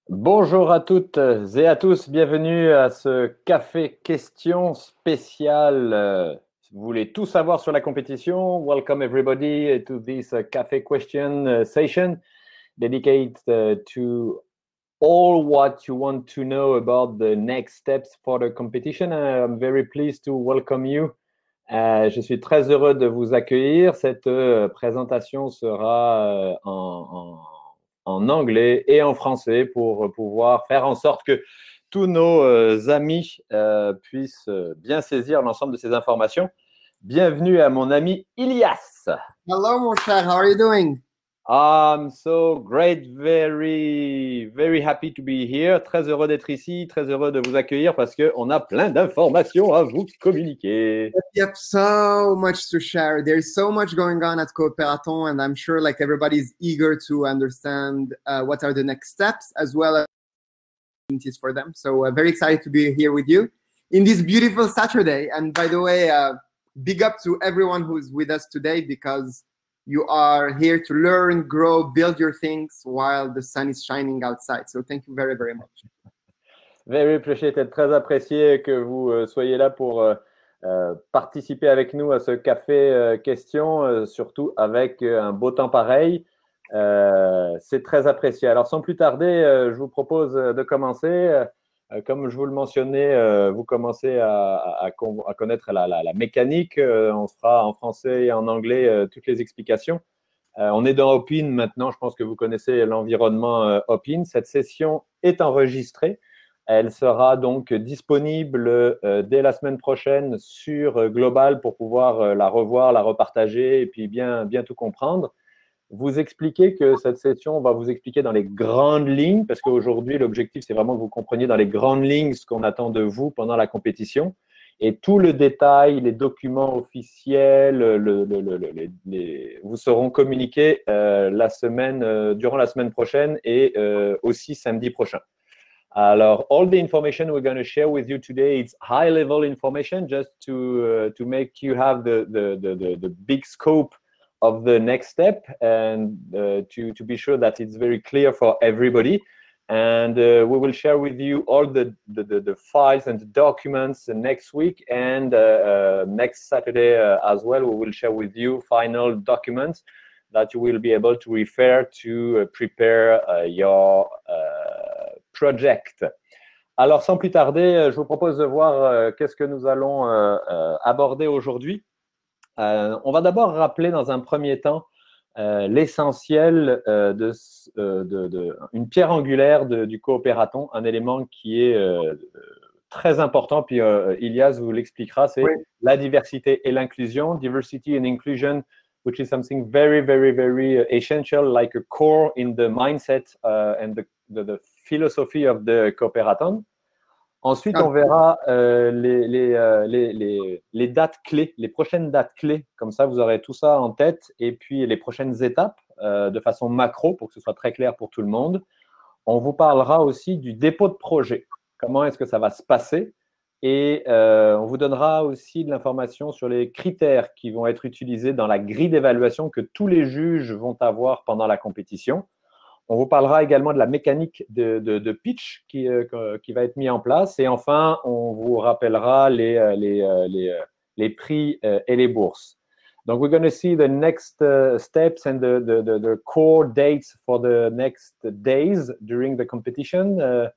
Bonjour à toutes et à tous, bienvenue à ce café question spécial. Si vous voulez tout savoir sur la compétition, welcome everybody to this café question session dedicated to all what you want to know about the next steps for the competition. I'm very pleased to welcome you. Je suis très heureux de vous accueillir. Cette présentation sera en anglais et en français pour pouvoir faire en sorte que tous nos amis puissent bien saisir l'ensemble de ces informations. Bienvenue à mon ami Ilias. Hello, mon cher. How are you doing? I'm so great, very, very happy to be here. Très heureux d'être ici, très heureux de vous accueillir parce qu'on a plein d'informations à vous communiquer. Yep, so much to share. There's so much going on at Cooperaton, and I'm sure like everybody's eager to understand what are the next steps as well as opportunities for them. So very excited to be here with you in this beautiful Saturday. And by the way, big up to everyone who's with us today because you are here to learn, grow, build your things while the sun is shining outside. So thank you very, very much. Very appreciated, très apprécié que vous soyez là pour participer avec nous à ce café question, surtout avec un beau temps pareil. C'est très apprécié. Alors, sans plus tarder, je vous propose de commencer. Comme je vous le mentionnais, vous commencez à connaître la mécanique. On fera en français et en anglais toutes les explications. On est dans Hopin maintenant. Je pense que vous connaissez l'environnement Hopin. Cette session est enregistrée. Elle sera donc disponible dès la semaine prochaine sur Global pour pouvoir la revoir, la repartager et puis bien tout comprendre. Vous expliquez que cette session va vous expliquer dans les grandes lignes, parce qu'aujourd'hui, l'objectif, c'est vraiment que vous compreniez dans les grandes lignes ce qu'on attend de vous pendant la compétition. Et tout le détail, les documents officiels, vous seront communiqués durant la semaine prochaine et aussi samedi prochain. Alors, all the information we're going to share with you today is high-level information, just to make you have the big scope of the next step and to be sure that it's very clear for everybody. And we will share with you all the files and the documents next week and next Saturday as well. We will share with you final documents that you will be able to refer to prepare your project. Alors, sans plus tarder, je vous propose de voir qu'est-ce que nous allons aborder aujourd'hui. On va d'abord rappeler dans un premier temps l'essentiel une pierre angulaire du coopératon, un élément qui est très important, puis Ilias vous l'expliquera, c'est la diversité et l'inclusion, diversity and inclusion, which is something very, very, very essential, like a core in the mindset and the philosophy of the coopératon. Ensuite, on verra les dates clés, les prochaines dates clés. Comme ça, vous aurez tout ça en tête. Et puis, les prochaines étapes de façon macro pour que ce soit très clair pour tout le monde. On vous parlera aussi du dépôt de projet. Comment est-ce que ça va se passer? Et on vous donnera aussi de l'information sur les critères qui vont être utilisés dans la grille d'évaluation que tous les juges vont avoir pendant la compétition. On vous parlera également de la mécanique de pitch qui va être mis en place. Et enfin, on vous rappellera les prix et les bourses. Donc, we're going to see the next steps and the core dates for the next days during the competition.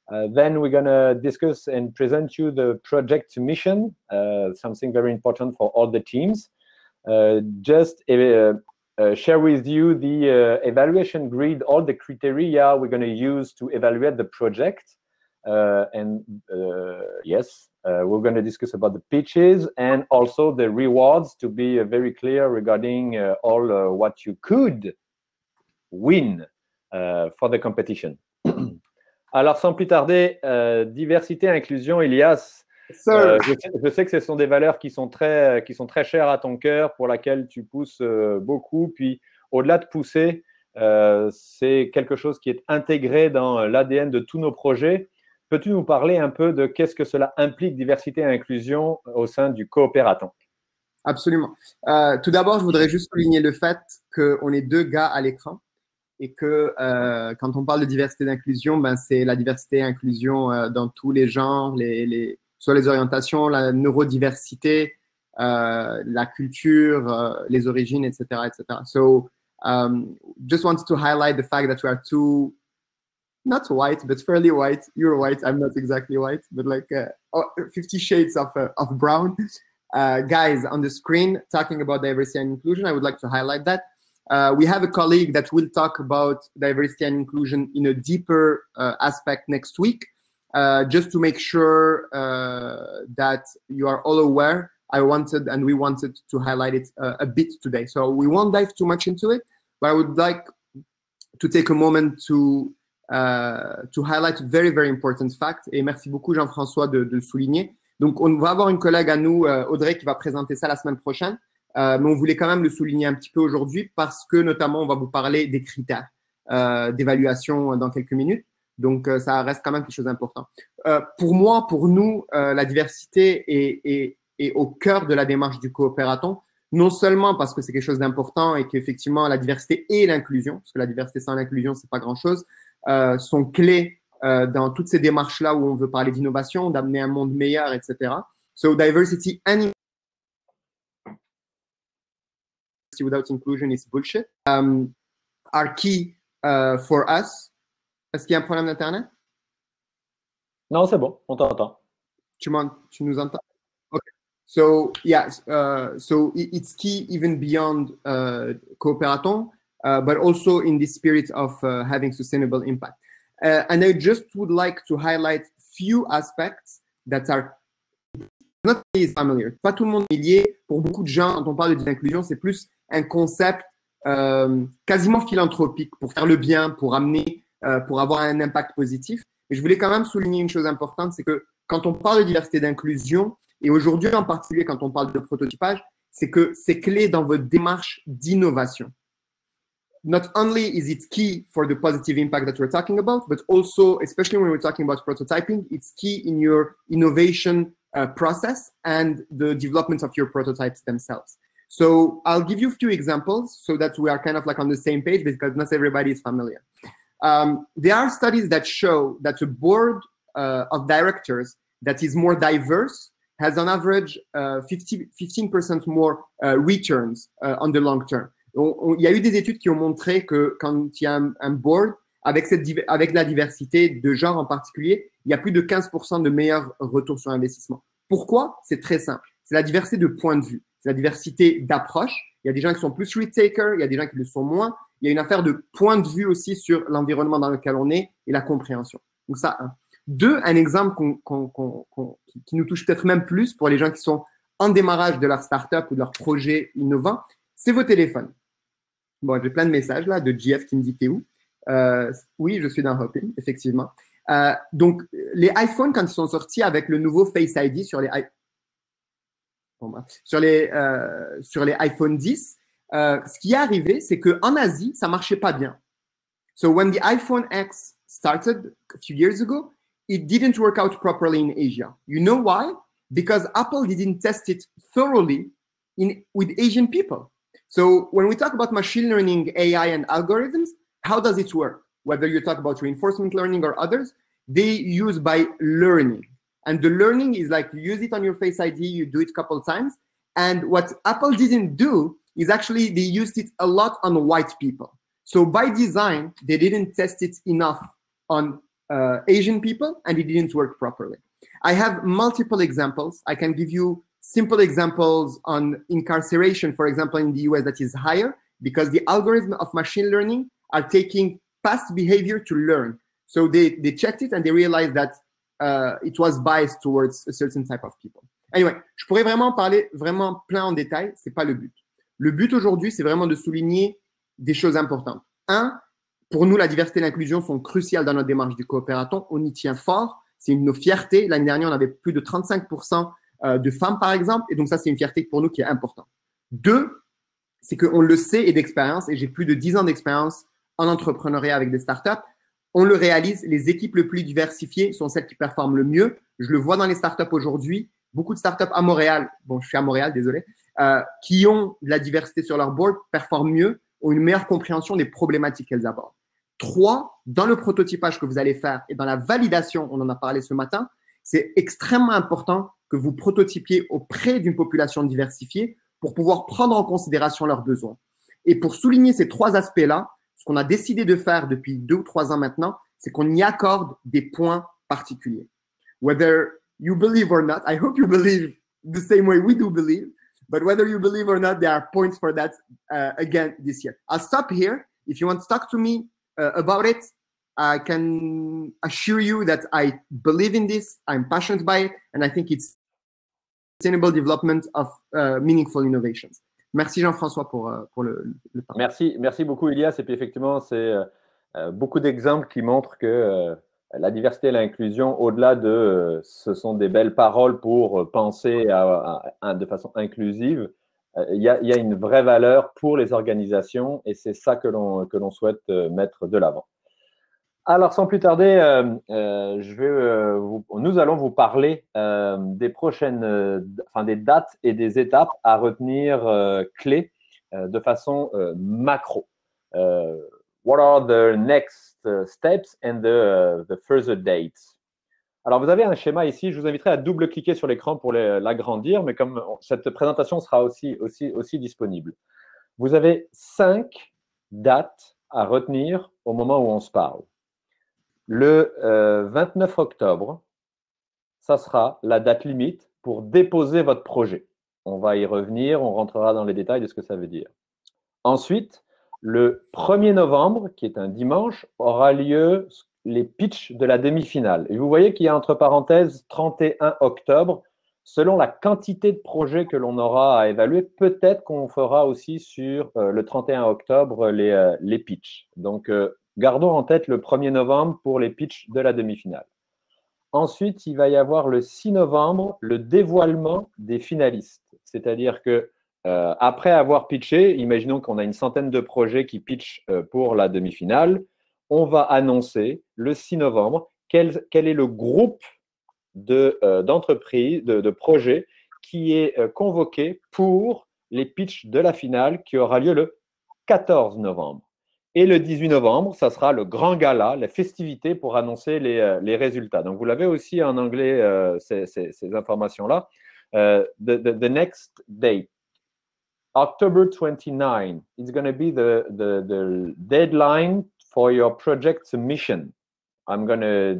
Then we're going to discuss and present you the project mission, something very important for all the teams. Share with you the evaluation grid, all the criteria we're going to use to evaluate the project. Yes, we're going to discuss about the pitches and also the rewards to be very clear regarding all what you could win for the competition. Alors, sans plus tarder, diversité, inclusion, Ilias. Je sais que ce sont des valeurs qui sont très chères à ton cœur, pour laquelle tu pousses beaucoup. Puis, au-delà de pousser, c'est quelque chose qui est intégré dans l'ADN de tous nos projets. Peux-tu nous parler un peu de qu'est-ce que cela implique, diversité et inclusion, au sein du coopératon? Absolument. Tout d'abord, je voudrais juste souligner le fait qu'on est deux gars à l'écran. et que quand on parle de diversité d'inclusion, ben, c'est la diversité et inclusion dans tous les genres, soit les orientations, la neurodiversité, la culture, les origines, etc., etc. So, just wanted to highlight the fact that we are two, not white, but fairly white. You're white. I'm not exactly white, but like 50 shades of brown guys on the screen talking about diversity and inclusion. I would like to highlight that. We have a colleague that will talk about diversity and inclusion in a deeper aspect next week. Just to make sure that you are all aware, we wanted to highlight it a bit today. So we won't dive too much into it, but I would like to take a moment to highlight a very, very important fact. Et merci beaucoup, Jean-François, de le souligner. Donc, on va avoir une collègue à nous, Audrey, qui va présenter ça la semaine prochaine. Mais on voulait quand même le souligner un petit peu aujourd'hui parce que, notamment, on va vous parler des critères d'évaluation dans quelques minutes. Donc, ça reste quand même quelque chose d'important. Pour moi, pour nous, la diversité est au cœur de la démarche du coopératon, non seulement parce que c'est quelque chose d'important et qu'effectivement, la diversité et l'inclusion, parce que la diversité sans l'inclusion, c'est pas grand-chose, sont clés dans toutes ces démarches-là où on veut parler d'innovation, d'amener un monde meilleur, etc. So, diversity and without inclusion is bullshit. Are key for us. Est-ce qu'il y a un problème d'Internet? Non, c'est bon, on t'entend. Tu nous entends? Okay. So, yeah, so it's key even beyond coopératon, but also in the spirit of having sustainable impact. And I just would like to highlight few aspects that are not familiar. Pas tout le monde est lié. Pour beaucoup de gens, quand on parle de l'inclusion, c'est plus un concept quasiment philanthropique pour faire le bien, pour amener, pour avoir un impact positif. Et je voulais quand même souligner une chose importante, c'est que quand on parle de diversité d'inclusion, et aujourd'hui en particulier quand on parle de prototypage, c'est que c'est clé dans votre démarche d'innovation. Not only is it key for the positive impact that we're talking about, but also, especially when we're talking about prototyping, it's key in your innovation process and the development of your prototypes themselves. So I'll give you a few examples so that we are kind of like on the same page because not everybody is familiar. There are studies that show that a board of directors that is more diverse has on average 15% more returns on the long term. Il y a eu des études qui ont montré que quand il y a un board avec la diversité de genre en particulier, il y a plus de 15% de meilleurs retours sur investissement. Pourquoi? C'est très simple. C'est la diversité de points de vue. C'est la diversité d'approche. Il y a des gens qui sont plus risk-takers, il y a des gens qui le sont moins. Il y a une affaire de point de vue aussi sur l'environnement dans lequel on est et la compréhension. Donc ça, un. Deux, un exemple qui nous touche peut-être même plus pour les gens qui sont en démarrage de leur startup ou de leur projet innovant, c'est vos téléphones. Bon, j'ai plein de messages là de GF qui me dit t'es où? Oui, je suis dans Hopin, effectivement. Donc, les iPhones, quand ils sont sortis avec le nouveau Face ID sur les iPhone 10, ce qui est arrivé, c'est qu'en Asie, ça marchait pas bien. So, when the iPhone X started a few years ago, it didn't work out properly in Asia. You know why? Because Apple didn't test it thoroughly with Asian people. So when we talk about machine learning, AI, and algorithms, how does it work? Whether you talk about reinforcement learning or others, they use by learning. And the learning is like you use it on your Face ID, you do it a couple of times. And what Apple didn't do is actually they used it a lot on white people. So by design, they didn't test it enough on Asian people, and it didn't work properly. I have multiple examples. I can give you simple examples on incarceration, for example, in the US that is higher because the algorithm of machine learning are taking past behavior to learn. So they checked it and they realized that it was biased towards a certain type of people. Anyway, je pourrais vraiment parler vraiment plein en détail, c'est pas le but. Le but aujourd'hui, c'est vraiment de souligner des choses importantes. Un, pour nous, la diversité et l'inclusion sont cruciales dans notre démarche du coopératon. On y tient fort. C'est une de nos fiertés. L'année dernière, on avait plus de 35% de femmes, par exemple. Et donc, ça, c'est une fierté pour nous qui est importante. Deux, c'est qu'on le sait et d'expérience, et j'ai plus de 10 ans d'expérience en entrepreneuriat avec des startups. On le réalise, les équipes les plus diversifiées sont celles qui performent le mieux. Je le vois dans les startups aujourd'hui. Beaucoup de startups à Montréal, bon, je suis à Montréal, désolé, qui ont de la diversité sur leur board, performent mieux, ont une meilleure compréhension des problématiques qu'elles abordent. 3, dans le prototypage que vous allez faire et dans la validation, on en a parlé ce matin, c'est extrêmement important que vous prototypiez auprès d'une population diversifiée pour pouvoir prendre en considération leurs besoins. Et pour souligner ces 3 aspects-là, ce qu'on a décidé de faire depuis 2 ou 3 ans maintenant, c'est qu'on y accorde des points particuliers. Whether you believe or not, I hope you believe the same way we do believe, but whether you believe or not, there are points for that again this year. I'll stop here. If you want to talk to me about it, I can assure you that I believe in this, I'm passionate by it, and I think it's sustainable development of meaningful innovations. Merci Jean-François pour le partage. Merci beaucoup Ilias. Et puis effectivement, c'est beaucoup d'exemples qui montrent que la diversité et l'inclusion, au-delà de ce sont des belles paroles pour penser de façon inclusive, il y a une vraie valeur pour les organisations et c'est ça que l'on souhaite mettre de l'avant. Alors, sans plus tarder, nous allons vous parler des prochaines, des dates et des étapes à retenir clés de façon macro. What are the next steps and the further dates? Alors, vous avez un schéma ici. Je vous inviterai à double-cliquer sur l'écran pour l'agrandir, mais comme cette présentation sera aussi disponible. Vous avez 5 dates à retenir au moment où on se parle. Le 29 octobre, ça sera la date limite pour déposer votre projet. On va y revenir, on rentrera dans les détails de ce que ça veut dire. Ensuite, le 1er novembre, qui est un dimanche, aura lieu les pitchs de la demi-finale. Et vous voyez qu'il y a entre parenthèses 31 octobre. Selon la quantité de projets que l'on aura à évaluer, peut-être qu'on fera aussi sur le 31 octobre les pitchs. Donc, gardons en tête le 1er novembre pour les pitchs de la demi-finale. Ensuite, il va y avoir le 6 novembre, le dévoilement des finalistes. C'est-à-dire que après avoir pitché, imaginons qu'on a une centaine de projets qui pitchent pour la demi-finale, on va annoncer le 6 novembre quel est le groupe d'entreprises, de projets qui est convoqué pour les pitchs de la finale qui aura lieu le 14 novembre. Et le 18 novembre, ça sera le grand gala, la festivité pour annoncer les résultats. Donc, vous l'avez aussi en anglais, ces informations-là. The next date, October 29, it's going to be the deadline for your project submission. I'm going to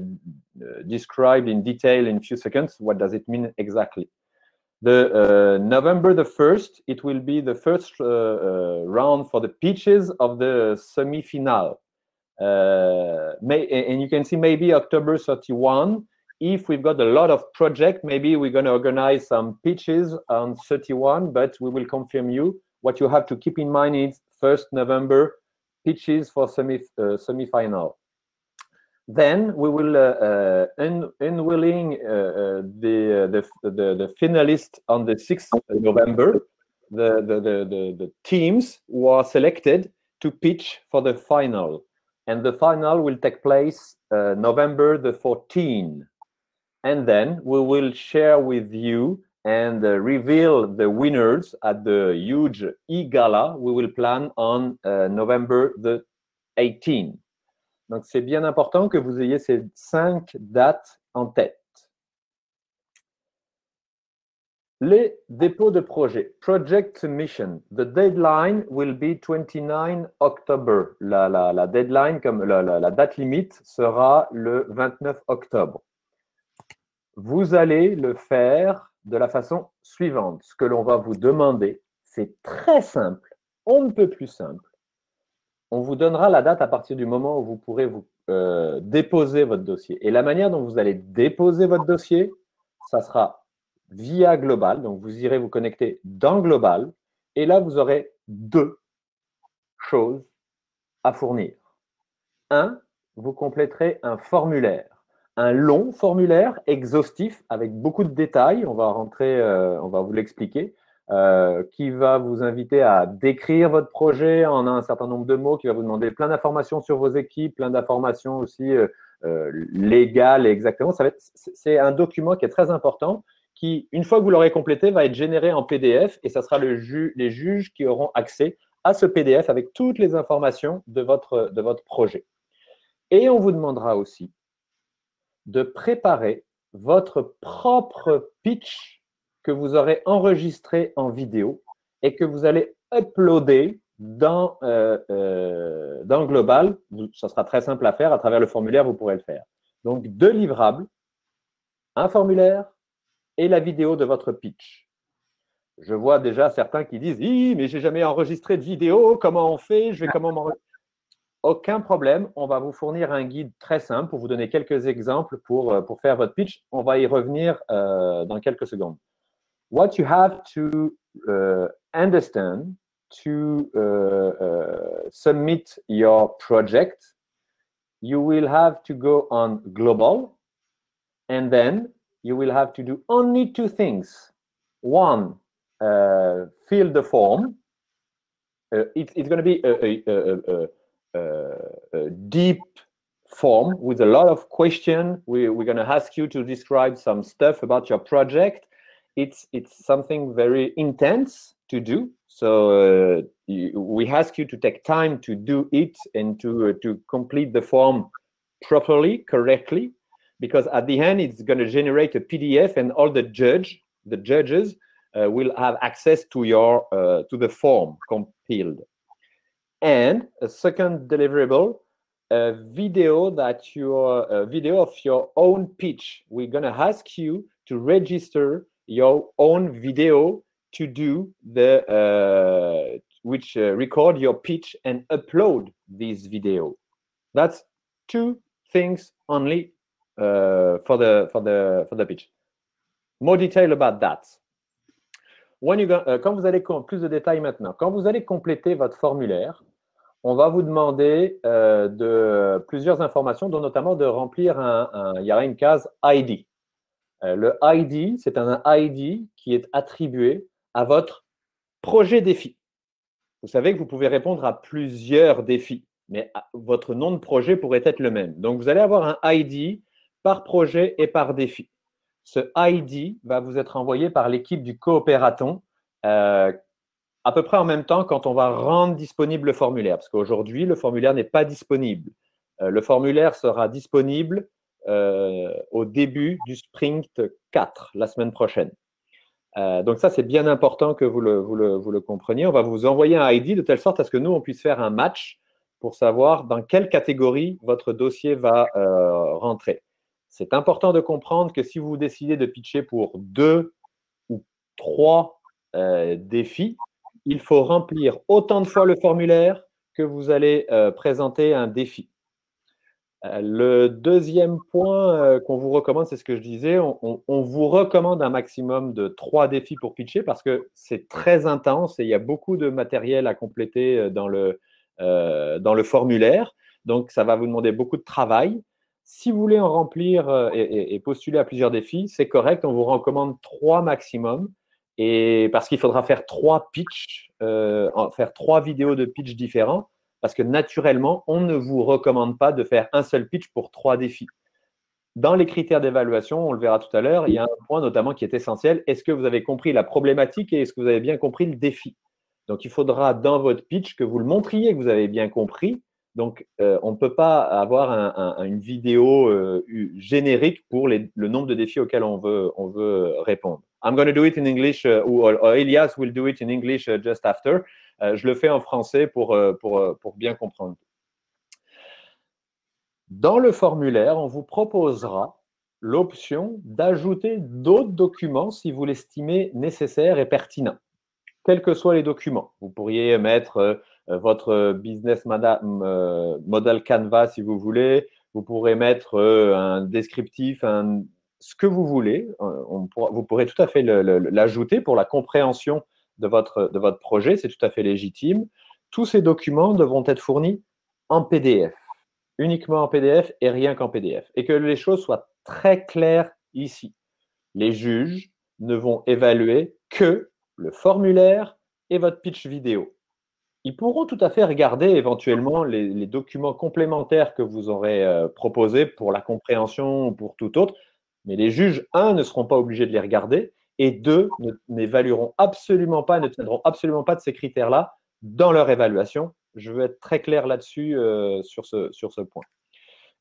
describe in detail in a few seconds what does it mean exactly. November the 1st, it will be the first round for the pitches of the semi-final. And you can see maybe October 31. If we've got a lot of projects, maybe we're going to organize some pitches on 31, but we will confirm you. What you have to keep in mind is 1st November pitches for semi-final. Then we will unveiling the finalists on the 6th of November, the teams who are selected to pitch for the final. And the final will take place November the 14th. And then we will share with you and reveal the winners at the huge e-gala we will plan on November the 18th. Donc, c'est bien important que vous ayez ces 5 dates en tête. Les dépôts de projet. Project submission. The deadline will be 29 October. La deadline, comme la date limite, sera le 29 octobre. Vous allez le faire de la façon suivante. Ce que l'on va vous demander, c'est très simple. On ne peut plus simple. On vous donnera la date à partir du moment où vous pourrez vous déposer votre dossier. Et la manière dont vous allez déposer votre dossier, ça sera via Global. Donc, vous irez vous connecter dans Global. Et là, vous aurez 2 choses à fournir. 1, vous compléterez un formulaire. Un long formulaire exhaustif avec beaucoup de détails. On va vous l'expliquer. Qui va vous inviter à décrire votre projet en un certain nombre de mots, qui va vous demander plein d'informations sur vos équipes, plein d'informations aussi légales et exactement. C'est un document qui est très important, qui, une fois que vous l'aurez complété, va être généré en PDF et ça sera les juges qui auront accès à ce PDF avec toutes les informations de votre projet. Et on vous demandera aussi de préparer votre propre pitch que vous aurez enregistré en vidéo et que vous allez uploader dans Global. Ça sera très simple à faire. À travers le formulaire, vous pourrez le faire. Donc, 2 livrables, un formulaire et la vidéo de votre pitch. Je vois déjà certains qui disent « mais j'ai jamais enregistré de vidéo, comment on fait? Je vais comment m'enregistrer ?» Aucun problème, on va vous fournir un guide très simple pour vous donner quelques exemples pour faire votre pitch. On va y revenir dans quelques secondes. What you have to understand to submit your project, you will have to go on Global, and then you will have to do only 2 things. One, fill the form. It's going to be a deep form with a lot of questions. We're going to ask you to describe some stuff about your project. It's something very intense to do. So we ask you to take time to do it and to complete the form properly, correctly, because at the end it's going to generate a PDF, and all the judges will have access to your to the form compiled. And a second deliverable, a video of your own pitch. We're going to ask you to register your own video to do which record your pitch and upload this video. That's 2 things only for the pitch. More detail about that. Quand vous allez plus de détails maintenant, quand vous allez compléter votre formulaire, on va vous demander de plusieurs informations, dont notamment de remplir il y aura une case ID. Le ID, c'est un ID qui est attribué à votre projet défi. Vous savez que vous pouvez répondre à plusieurs défis, mais votre nom de projet pourrait être le même. Donc, vous allez avoir un ID par projet et par défi. Ce ID va vous être envoyé par l'équipe du coopératon à peu près en même temps quand on va rendre disponible le formulaire, parce qu'aujourd'hui, le formulaire n'est pas disponible. Le formulaire sera disponible au début du Sprint 4, la semaine prochaine. Donc ça, c'est bien important que vous le compreniez. On va vous envoyer un ID de telle sorte à ce que nous, on puisse faire un match pour savoir dans quelle catégorie votre dossier va rentrer. C'est important de comprendre que si vous décidez de pitcher pour 2 ou 3 défis, il faut remplir autant de fois le formulaire que vous allez présenter un défi. Le deuxième point qu'on vous recommande, c'est ce que je disais, on vous recommande un maximum de 3 défis pour pitcher parce que c'est très intense et il y a beaucoup de matériel à compléter dans le formulaire. Donc, ça va vous demander beaucoup de travail. Si vous voulez en remplir et postuler à plusieurs défis, c'est correct, on vous recommande 3 maximum. Et parce qu'il faudra faire 3 pitchs, faire 3 vidéos de pitch différents, parce que naturellement, on ne vous recommande pas de faire un seul pitch pour 3 défis. Dans les critères d'évaluation, on le verra tout à l'heure, il y a un point notamment qui est essentiel. Est-ce que vous avez compris la problématique et est-ce que vous avez bien compris le défi? Donc, il faudra dans votre pitch que vous le montriez que vous avez bien compris. Donc, on ne peut pas avoir une vidéo générique pour le nombre de défis auxquels on veut répondre. I'm going to do it in English, or Elias will do it in English just after. Je le fais en français pour bien comprendre. Dans le formulaire, on vous proposera l'option d'ajouter d'autres documents si vous l'estimez nécessaire et pertinent, quels que soient les documents. Vous pourriez mettre votre business model Canva si vous voulez. Vous pourrez mettre un descriptif, ce que vous voulez. Vous pourrez tout à fait l'ajouter pour la compréhension de votre projet. C'est tout à fait légitime. Tous ces documents devront être fournis en PDF, uniquement en PDF et rien qu'en PDF. Et que les choses soient très claires ici. Les juges ne vont évaluer que le formulaire et votre pitch vidéo. Ils pourront tout à fait regarder éventuellement les documents complémentaires que vous aurez proposés pour la compréhension ou pour tout autre, mais les juges, 1, ne seront pas obligés de les regarder et 2, n'évalueront absolument pas, ne tiendront absolument pas de ces critères-là dans leur évaluation. Je veux être très clair là-dessus sur ce point.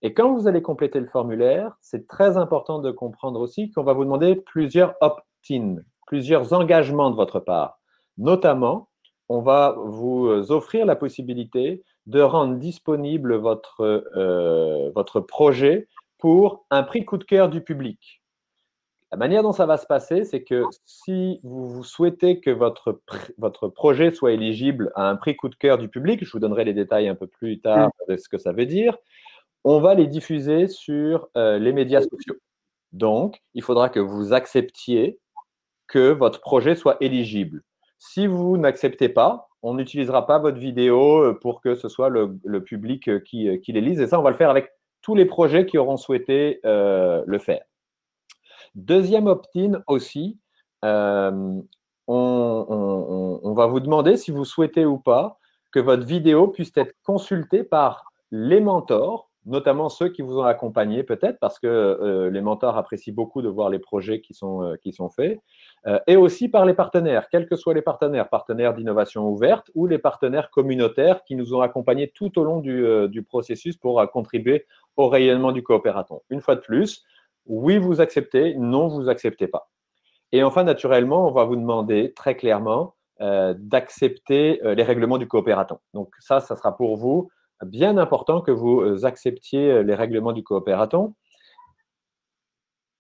Et quand vous allez compléter le formulaire, c'est très important de comprendre aussi qu'on va vous demander plusieurs opt-in, plusieurs engagements de votre part. Notamment, on va vous offrir la possibilité de rendre disponible votre projet pour un prix coup de cœur du public. La manière dont ça va se passer, c'est que si vous souhaitez que votre projet soit éligible à un prix coup de cœur du public, je vous donnerai les détails un peu plus tard de ce que ça veut dire, on va les diffuser sur les médias sociaux. Donc, il faudra que vous acceptiez que votre projet soit éligible. Si vous n'acceptez pas, on n'utilisera pas votre vidéo pour que ce soit le public qui les lise. Et ça, on va le faire avec tous les projets qui auront souhaité le faire. Deuxième opt-in aussi, on va vous demander si vous souhaitez ou pas que votre vidéo puisse être consultée par les mentors, notamment ceux qui vous ont accompagné peut-être, parce que les mentors apprécient beaucoup de voir les projets qui sont faits, et aussi par les partenaires, quels que soient les partenaires d'innovation ouverte ou les partenaires communautaires qui nous ont accompagnés tout au long du processus pour contribuer au rayonnement du coopératon. Une fois de plus, oui, vous acceptez, non, vous acceptez pas. Et enfin, naturellement, on va vous demander très clairement d'accepter les règlements du coopératon. Donc ça sera pour vous bien important que vous acceptiez les règlements du coopératon.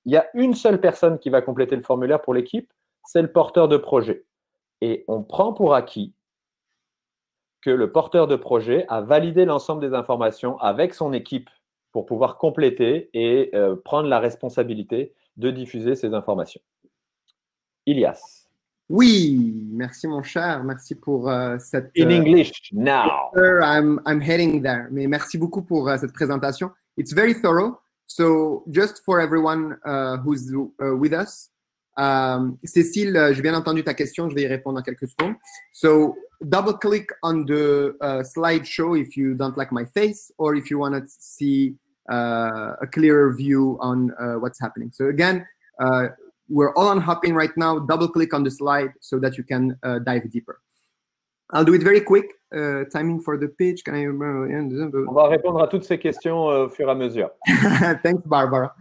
Il y a une seule personne qui va compléter le formulaire pour l'équipe, c'est le porteur de projet. Et on prend pour acquis que le porteur de projet a validé l'ensemble des informations avec son équipe pour pouvoir compléter et prendre la responsabilité de diffuser ces informations. Ilias. Oui, merci mon cher, merci pour cette. In English now. I'm heading there. Mais merci beaucoup pour cette présentation. It's very thorough. So just for everyone who's with us, Cécile, j'ai bien entendu ta question. Je vais y répondre en quelques secondes. So double click on the slideshow if you don't like my face or if you want to see a clearer view on what's happening. So again, we're all on Hopin right now. Double click on the slide so that you can dive deeper. I'll do it very quick. Timing for the pitch. Can I remember? On va répondre à toutes ces questions au fur et à mesure. Thanks, Barbara.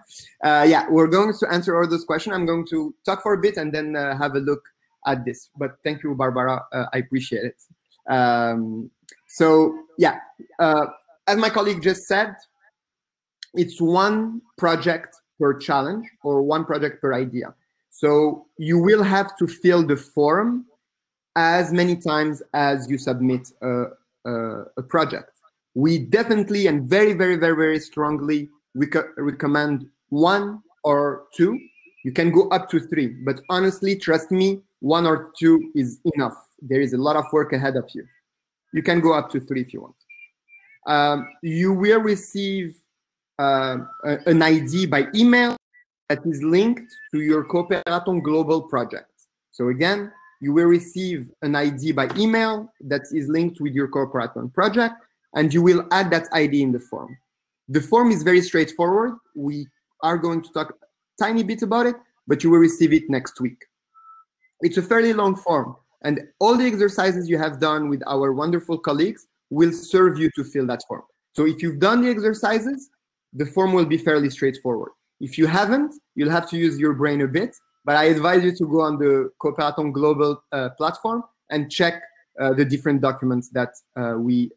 Yeah, we're going to answer all those questions. I'm going to talk for a bit and then have a look at this. But thank you, Barbara. I appreciate it. So yeah, as my colleague just said, it's one project per challenge or one project per idea. So you will have to fill the form as many times as you submit a project. We definitely and very, very, very, very strongly recommend 1 or 2. You can go up to 3, but honestly, trust me, 1 or 2 is enough. There is a lot of work ahead of you. You can go up to 3 if you want. You will receive an ID by email that is linked to your Cooperaton Global project. So again, you will receive an ID by email that is linked with your Cooperaton project, and you will add that ID in the form. The form is very straightforward. We are going to talk a tiny bit about it, but you will receive it next week. It's a fairly long form, and all the exercises you have done with our wonderful colleagues will serve you to fill that form. So if you've done the exercises, the form will be fairly straightforward. If you haven't, you'll have to use your brain a bit, but I advise you to go on the Cooperaton Global platform and check the different documents that we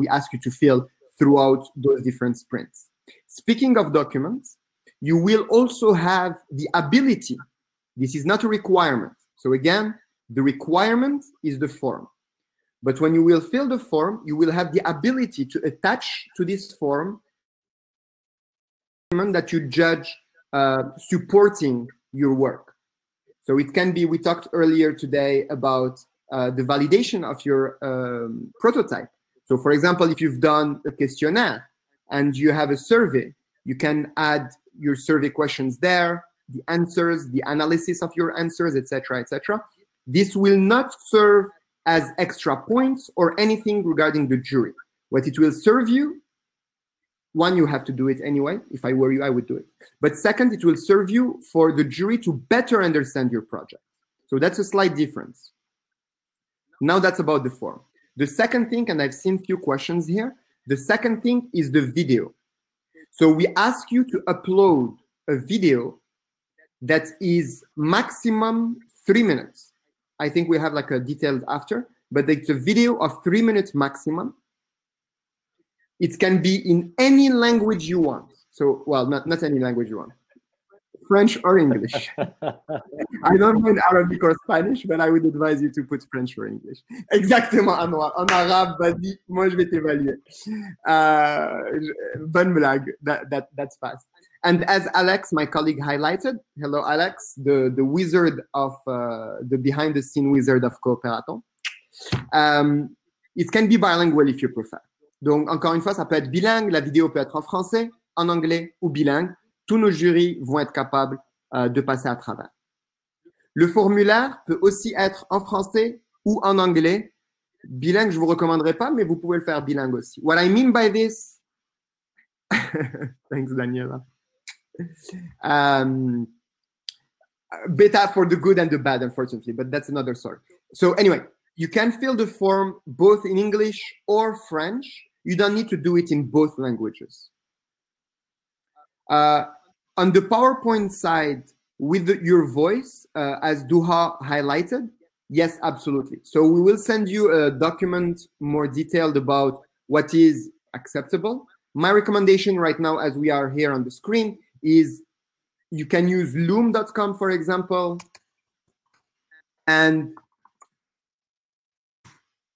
ask you to fill throughout those different sprints. Speaking of documents, you will also have the ability. This is not a requirement. So again, the requirement is the form. But when you will fill the form, you will have the ability to attach to this form that you judge supporting your work. So it can be, we talked earlier today about the validation of your prototype. So for example, if you've done a questionnaire and you have a survey, you can add your survey questions there, the answers, the analysis of your answers, etc., etc. This will not serve as extra points or anything regarding the jury. What it will serve you, one, you have to do it anyway. If I were you, I would do it. But second, it will serve you for the jury to better understand your project. So that's a slight difference. Now that's about the form. The second thing, and I've seen few questions here, the second thing is the video. So we ask you to upload a video that is maximum 3 minutes. I think we have like a detailed after, but it's a video of 3 minutes maximum. It can be in any language you want. So, well, not any language you want. French or English. I don't mind Arabic or Spanish, but I would advise you to put French or English. Exactement, Anouar. En arabe, vas-y, moi je vais t'évaluer. Bonne blague. That's fast. And as Alex, my colleague, highlighted, hello Alex, the wizard of the behind-the-scene wizard of Coopératon. It can be bilingual if you prefer. Donc, encore une fois, ça peut être bilingue. La vidéo peut être en français, en anglais ou bilingue. Tous nos jurys vont être capables de passer à travers. Le formulaire peut aussi être en français ou en anglais. Bilingue, je ne vous recommanderais pas, mais vous pouvez le faire bilingue aussi. What I mean by this... Thanks, Daniela. Beta for the good and the bad, unfortunately, but that's another story. So anyway, you can fill the form both in English or French. You don't need to do it in both languages. On the PowerPoint side, with your voice, as Duha highlighted, yes, absolutely. So we will send you a document more detailed about what is acceptable. My recommendation right now, as we are here on the screen, is you can use loom.com, for example, and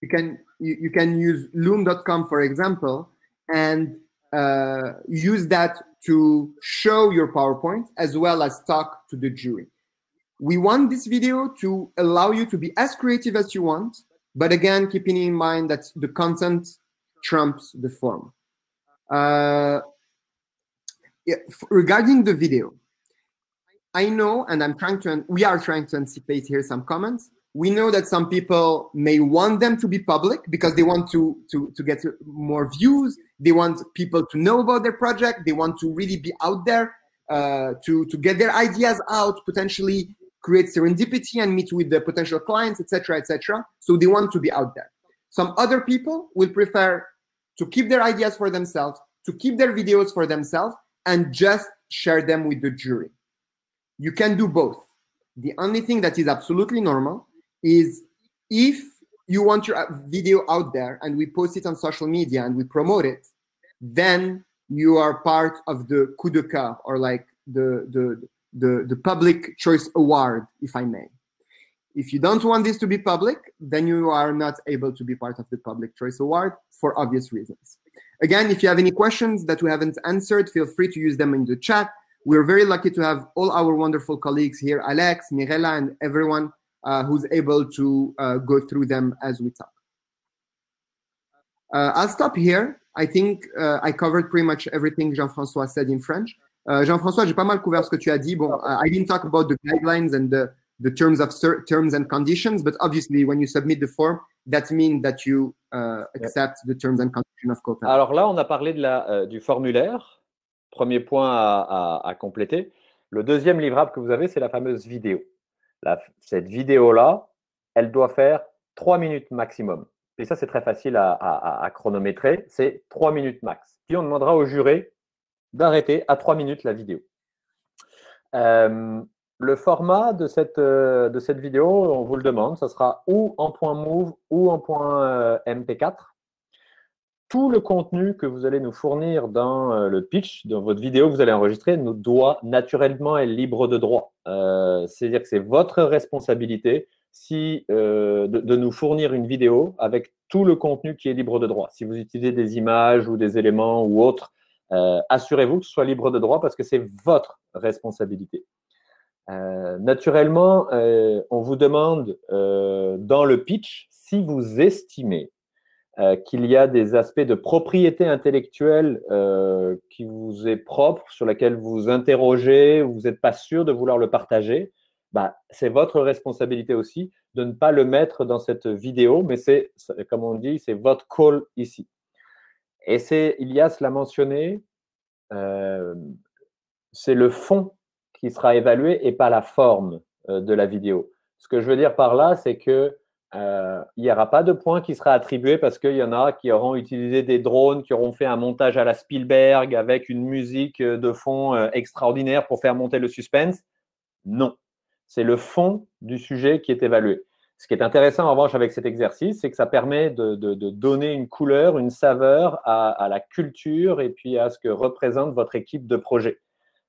you can use loom.com, for example, and use that to show your PowerPoint as well as talk to the jury. We want this video to allow you to be as creative as you want, but again, keeping in mind that the content trumps the form. Regarding the video, I know, and we are trying to anticipate here some comments. We know that some people may want them to be public because they want to get more views. They want people to know about their project. They want to really be out there to get their ideas out, potentially create serendipity and meet with the potential clients, etc., etc. So they want to be out there. Some other people will prefer to keep their ideas for themselves, to keep their videos for themselves, and just share them with the jury. You can do both. The only thing that is absolutely normal is if you want your video out there and we post it on social media and we promote it, then you are part of the coup de cœur, or like the public choice award, if I may. If you don't want this to be public, then you are not able to be part of the public choice award for obvious reasons. Again, if you have any questions that we haven't answered, feel free to use them in the chat. We're very lucky to have all our wonderful colleagues here, Alex, Mirella, and everyone who's able to go through them as we talk. I'll stop here. I think I covered pretty much everything Jean-François said in French. Jean-François, j'ai pas mal couvert ce que tu as dit. Bon, I didn't talk about the guidelines and the terms and conditions, but obviously when you submit the form, that means that you accept the terms and conditions of Coopératon. Alors là, on a parlé de du formulaire. Premier point à compléter. Le deuxième livrable que vous avez, c'est la fameuse vidéo. Cette vidéo-là, elle doit faire 3 minutes maximum. Et ça, c'est très facile à chronométrer. C'est 3 minutes max. Puis, on demandera au juré d'arrêter à 3 minutes la vidéo. Le format de cette vidéo, on vous le demande, ça sera ou en point MOV ou en point MP4. Tout le contenu que vous allez nous fournir dans le pitch, dans votre vidéo que vous allez enregistrer, nous doit naturellement être libre de droit. C'est-à-dire que c'est votre responsabilité de nous fournir une vidéo avec tout le contenu qui est libre de droit. Si vous utilisez des images ou des éléments ou autres, assurez-vous que ce soit libre de droit parce que c'est votre responsabilité. Naturellement, on vous demande dans le pitch si vous estimez qu'il y a des aspects de propriété intellectuelle qui vous est propre, sur lesquels vous vous interrogez, vous n'êtes pas sûr de vouloir le partager, c'est votre responsabilité aussi de ne pas le mettre dans cette vidéo, mais c'est, comme on dit, c'est votre call ici. Et Ilias l'a mentionné, c'est le fond qui sera évalué et pas la forme de la vidéo. Ce que je veux dire par là, c'est que il n'y aura pas de points qui sera attribué parce qu'il y en a qui auront utilisé des drones, qui auront fait un montage à la Spielberg avec une musique de fond extraordinaire pour faire monter le suspense. Non, c'est le fond du sujet qui est évalué. Ce qui est intéressant en revanche avec cet exercice, c'est que ça permet de donner une couleur, une saveur à la culture et puis à ce que représente votre équipe de projet.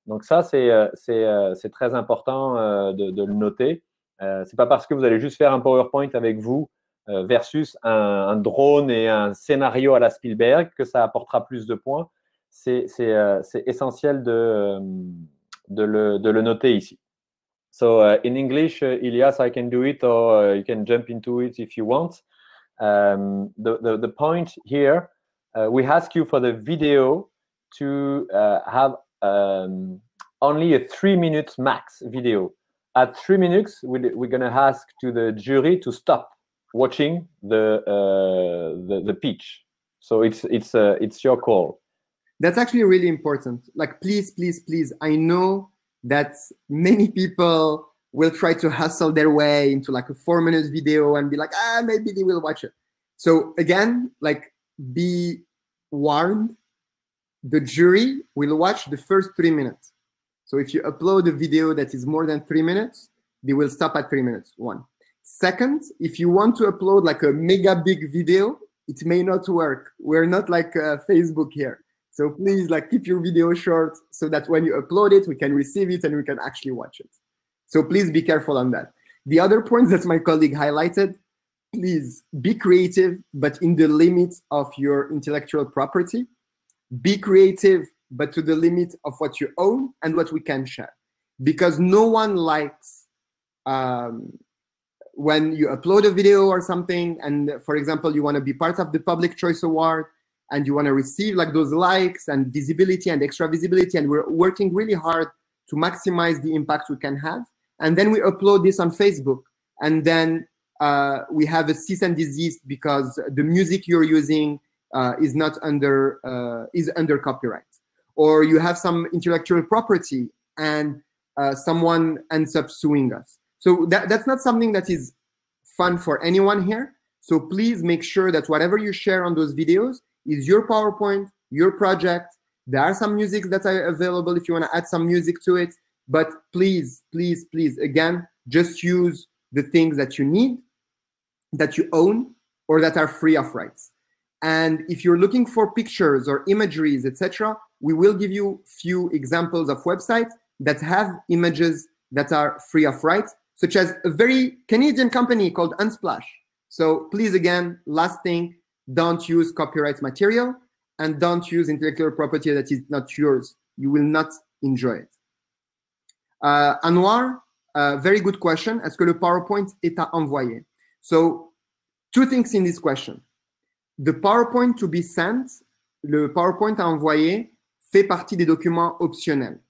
Donc ça, c'est très important de le noter. C'est pas parce que vous allez juste faire un PowerPoint avec vous versus un drone et un scénario à la Spielberg que ça apportera plus de points. C'est essentiel de le noter ici. So in English, Ilias, I can do it, or you can jump into it if you want. The point here, we ask you for the video to have only a 3 minutes max video. At 3 minutes, we're going to ask to the jury to stop watching the pitch. So it's your call. That's actually really important. Like, please, please, please. I know that many people will try to hustle their way into like a 4-minute video and be like, maybe they will watch it. So again, like, be warned. The jury will watch the first 3 minutes. So if you upload a video that is more than 3 minutes, they will stop at 3 minutes, 1. Second, if you want to upload like a mega big video, it may not work. We're not like Facebook here. So please, like, keep your video short so that when you upload it, we can receive it and we can actually watch it. So please be careful on that. The other points that my colleague highlighted, please be creative, but in the limits of your intellectual property. Be creative, but to the limit of what you own and what we can share. Because no one likes when you upload a video or something, and for example, you want to be part of the Public Choice Award, and you want to receive like those likes and visibility and extra visibility, and we're working really hard to maximize the impact we can have. And then we upload this on Facebook, and then we have a cease and desist because the music you're using is not under under copyright, or you have some intellectual property and someone ends up suing us. So that's not something that is fun for anyone here. So please make sure that whatever you share on those videos is your PowerPoint, your project. There are some music that are available if you want to add some music to it. But please, please, please, again, just use the things that you need, that you own, or that are free of rights. And if you're looking for pictures or imageries, etc., we will give you few examples of websites that have images that are free of rights, such as a very Canadian company called Unsplash. So please, again, last thing, don't use copyright material and don't use intellectual property that is not yours. You will not enjoy it. Anwar, very good question. Est-ce que le PowerPoint est à envoyer? So 2 things in this question. The PowerPoint to be sent, le PowerPoint à envoyer fait partie des documents optionnels.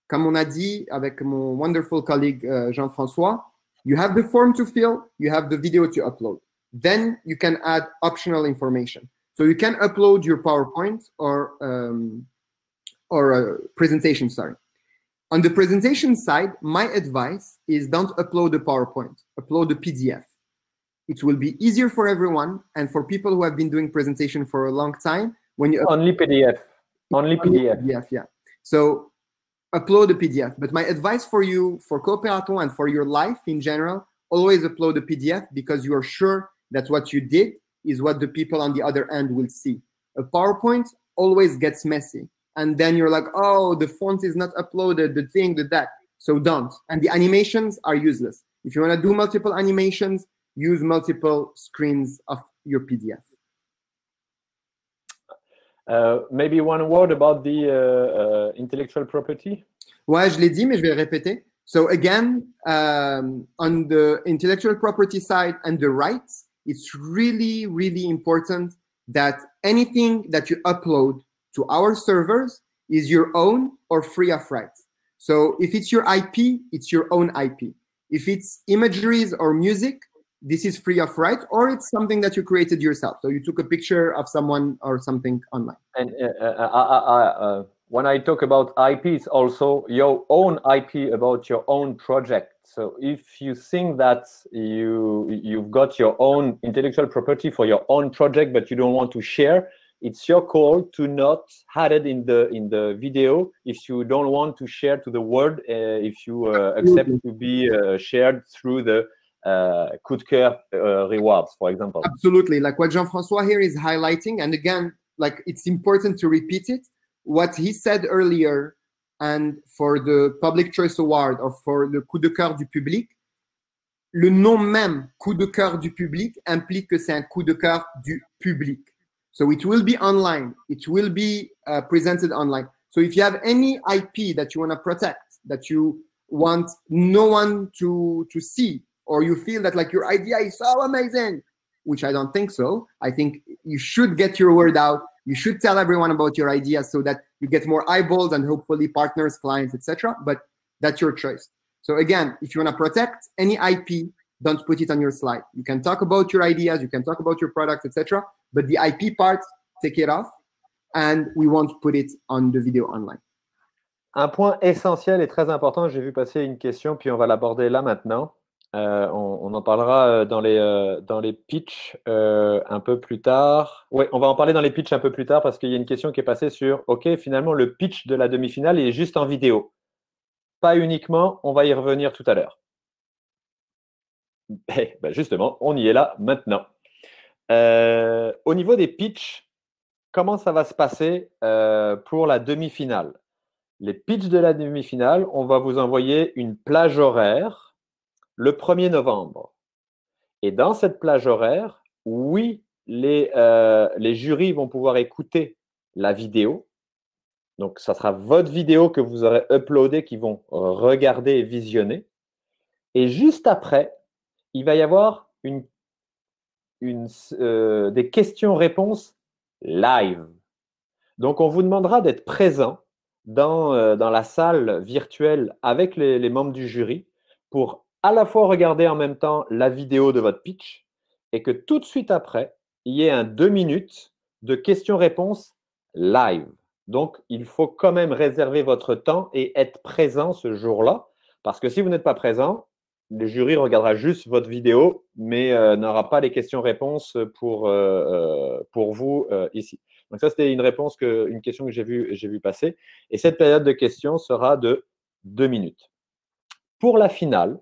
Comme on a dit avec mon wonderful colleague Jean-François, you have the form to fill, you have the video to upload. Then you can add optional information. So you can upload your PowerPoint or a presentation, sorry. On the presentation side, my advice is don't upload a PowerPoint, upload a PDF. It will be easier for everyone and for people who have been doing presentation for a long time. When you only PDF, only PDF, yeah. So upload a PDF. But my advice for you, for Cooperaton and for your life in general, always upload a PDF because you are sure that what you did is what the people on the other end will see. A PowerPoint always gets messy. And then you're like, oh, the font is not uploaded, the thing, the that. So don't. And the animations are useless. If you want to do multiple animations, use multiple screens of your PDF. Maybe one word about the intellectual property. Ouais, je l'ai dit, mais je vais le répéter. So again, on the intellectual property side and the rights, it's really, really important that anything that you upload to our servers is your own or free of rights. So if it's your IP, it's your own IP. If it's imageries or music, this is free of right, or it's something that you created yourself. So you took a picture of someone or something online. And when I talk about IP, it's also your own IP about your own project. So if you think that you've got your own intellectual property for your own project, but you don't want to share, it's your call to not add it in the video if you don't want to share to the world, if you accept to be shared through the coup de cœur rewards, for example. Absolutely. Like what Jean-François here is highlighting, and again, like it's important to repeat it. What he said earlier, and for the Public Choice Award or for le coup de cœur du public, le nom même coup de cœur du public implique que c'est un coup de cœur du public. So it will be online. It will be presented online. So if you have any IP that you want to protect, that you want no one to see, or you feel that like your idea is so amazing, which I don't think so. I think you should get your word out. You should tell everyone about your idea so that you get more eyeballs and hopefully partners, clients, etc. But that's your choice. So again, if you want to protect any IP, don't put it on your slide. You can talk about your ideas, you can talk about your products, etc. But the IP part, take it off, and we won't put it on the video online. Un point essentiel et très important, j'ai vu passer une question, puis on va l'aborder là maintenant. On en parlera dans les pitchs un peu plus tard. Oui, on va en parler dans les pitchs un peu plus tard parce qu'il y a une question qui est passée sur « Ok, finalement, le pitch de la demi-finale est juste en vidéo. » Pas uniquement, on va y revenir tout à l'heure. Ben justement, on y est là maintenant. Au niveau des pitchs, comment ça va se passer pour la demi-finale? Les pitchs de la demi-finale, on va vous envoyer une plage horaire le 1er novembre. Et dans cette plage horaire, oui, les jurys vont pouvoir écouter la vidéo. Donc, ça sera votre vidéo que vous aurez uploadée, qu'ils vont regarder et visionner. Et juste après, il va y avoir des questions-réponses live. Donc, on vous demandera d'être présent dans la salle virtuelle avec les membres du jury pour à la fois regarder en même temps la vidéo de votre pitch et que tout de suite après, il y ait un 2 minutes de questions-réponses live. Donc, il faut quand même réserver votre temps et être présent ce jour-là parce que si vous n'êtes pas présent, le jury regardera juste votre vidéo mais n'aura pas les questions-réponses pour vous ici. Donc ça, c'était une question que j'ai vu passer. Et cette période de questions sera de 2 minutes. Pour la finale,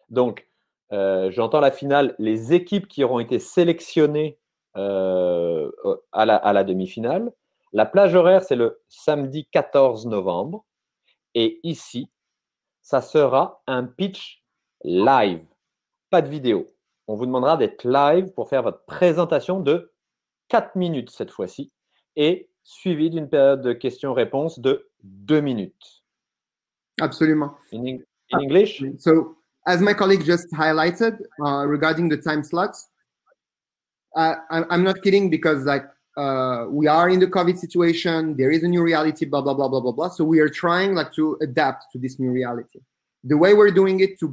donc j'entends la finale, les équipes qui auront été sélectionnées à la demi-finale. La plage horaire, c'est le samedi 14 novembre. Et ici, ça sera un pitch live, pas de vidéo. On vous demandera d'être live pour faire votre présentation de 4 minutes cette fois-ci et suivi d'une période de questions-réponses de 2 minutes. Absolument. In English? So, as my colleague just highlighted regarding the time slots, I'm not kidding because like we are in the COVID situation, there is a new reality, blah, blah, blah, blah, blah, blah. So we are trying like to adapt to this new reality. The way we're doing it to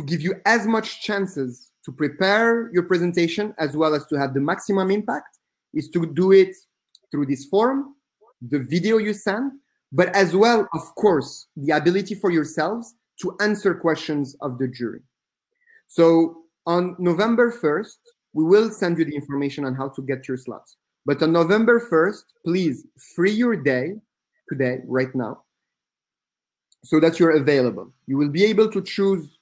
give you as much chances to prepare your presentation as well as to have the maximum impact is to do it through this form, the video you send, but as well, of course, the ability for yourselves to answer questions of the jury. So on November 1st, we will send you the information on how to get your slots. But on November 1st, please free your day today, right now, so that you're available. You will be able to choose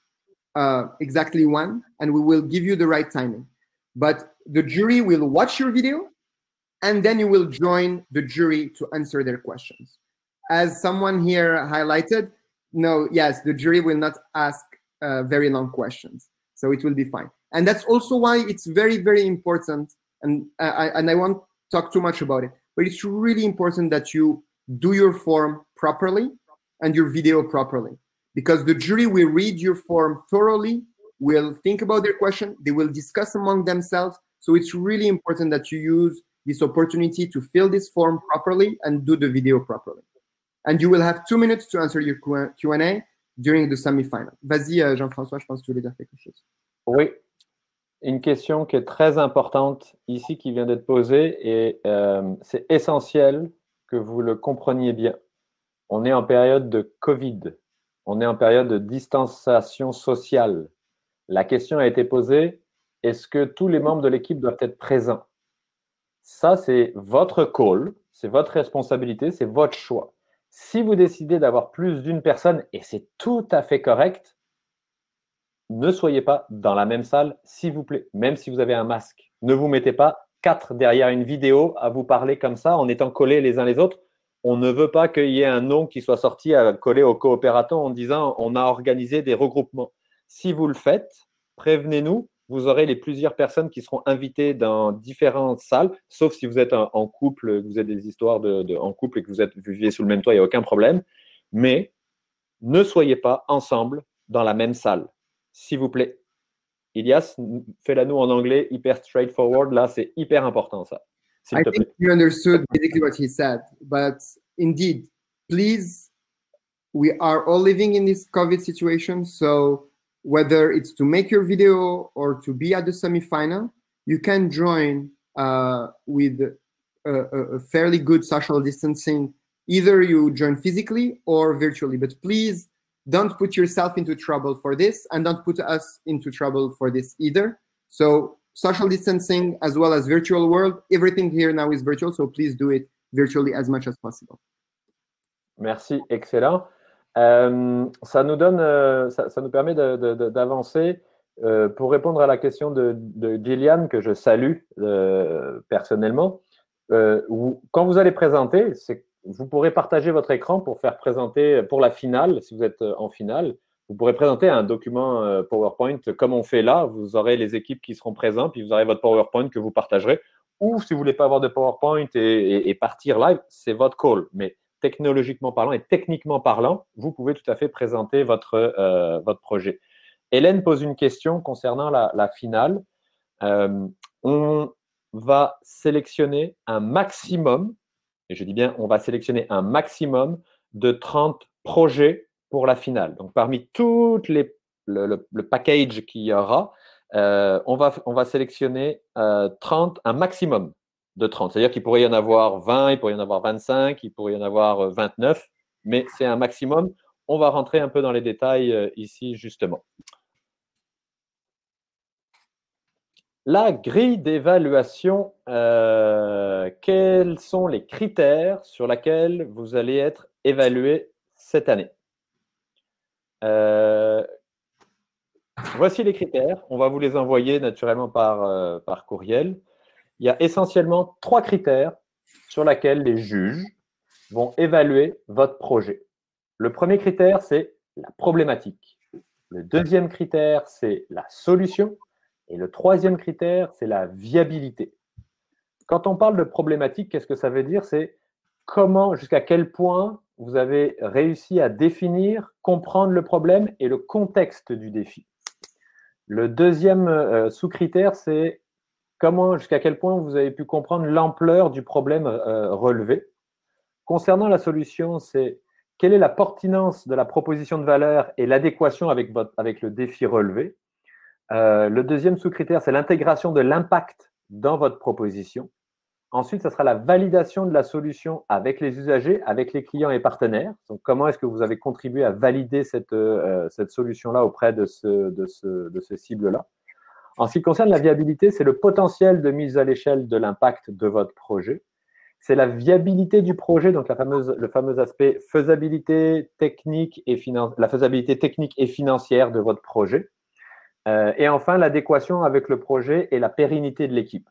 exactly when, and we will give you the right timing. But the jury will watch your video, and then you will join the jury to answer their questions. As someone here highlighted, no, yes, the jury will not ask very long questions, so it will be fine. And that's also why it's very, very important, and I won't talk too much about it, but it's really important that you do your form properly and your video properly, because the jury will read your form thoroughly, will think about their question, they will discuss among themselves. So it's really important that you use this opportunity to fill this form properly and do the video properly. And you will have 2 minutes to answer your Q&A during the semi-final. Vas-y, Jean-François, je pense que tu voulais dire quelque chose. Oui, une question qui est très importante ici qui vient d'être posée et c'est essentiel que vous le compreniez bien. On est en période de Covid. On est en période de distanciation sociale. La question a été posée, est-ce que tous les membres de l'équipe doivent être présents? Ça, c'est votre call, c'est votre responsabilité, c'est votre choix. Si vous décidez d'avoir plus d'une personne, et c'est tout à fait correct, ne soyez pas dans la même salle, s'il vous plaît, même si vous avez un masque. Ne vous mettez pas 4 derrière une vidéo à vous parler comme ça en étant collés les uns les autres. On ne veut pas qu'il y ait un nom qui soit sorti à coller au coopératant en disant on a organisé des regroupements. Si vous le faites, prévenez-nous. Vous aurez les plusieurs personnes qui seront invitées dans différentes salles, sauf si vous êtes en couple, que vous avez des histoires en couple et que vous vivez sous le même toit, il n'y a aucun problème. Mais ne soyez pas ensemble dans la même salle. S'il vous plaît. Ilias, fais-la nous en anglais, hyper straightforward. Là, c'est hyper important, ça. I think you understood basically what he said, but indeed, please, we are all living in this COVID situation. So whether it's to make your video or to be at the semi-final, you can join with a fairly good social distancing. Either you join physically or virtually, but please don't put yourself into trouble for this, and don't put us into trouble for this either. So social distancing as well as virtual world, everything here now is virtual, so please do it virtually as much as possible. Merci, excellent. Ça nous permet d'avancer. Pour répondre à la question de Gillian, que je salue personnellement, quand vous allez présenter, vous pourrez partager votre écran pour faire présenter, pour la finale, si vous êtes en finale, vous pourrez présenter un document PowerPoint comme on fait là. Vous aurez les équipes qui seront présentes, puis vous aurez votre PowerPoint que vous partagerez. Ou si vous ne voulez pas avoir de PowerPoint et partir live, c'est votre call. Mais technologiquement parlant et techniquement parlant, vous pouvez tout à fait présenter votre projet. Hélène pose une question concernant la finale. On va sélectionner un maximum, et je dis bien on va sélectionner un maximum de 30 projets pour la finale. Donc, parmi tout le package qu'il y aura, on va sélectionner un maximum de 30. C'est-à-dire qu'il pourrait y en avoir 20, il pourrait y en avoir 25, il pourrait y en avoir 29, mais c'est un maximum. On va rentrer un peu dans les détails ici, justement. La grille d'évaluation, quels sont les critères sur lesquels vous allez être évalué cette année? Voici les critères. On va vous les envoyer naturellement par courriel. Il y a essentiellement 3 critères sur lesquels les juges vont évaluer votre projet. Le premier critère, c'est la problématique. Le deuxième critère, c'est la solution. Et le troisième critère, c'est la viabilité. Quand on parle de problématique, qu'est-ce que ça veut dire? C'est comment, jusqu'à quel point vous avez réussi à définir, comprendre le problème et le contexte du défi. Le deuxième sous-critère, c'est comment, jusqu'à quel point vous avez pu comprendre l'ampleur du problème relevé. Concernant la solution, c'est quelle est la pertinence de la proposition de valeur et l'adéquation avec le défi relevé. Le deuxième sous-critère, c'est l'intégration de l'impact dans votre proposition. Ensuite, ça sera la validation de la solution avec les usagers, avec les clients et partenaires. Donc, comment est-ce que vous avez contribué à valider cette solution-là auprès de ce cible-là? En ce qui concerne la viabilité, c'est le potentiel de mise à l'échelle de l'impact de votre projet. C'est la viabilité du projet, donc le fameux aspect faisabilité technique la faisabilité technique et financière de votre projet. Et enfin, l'adéquation avec le projet et la pérennité de l'équipe.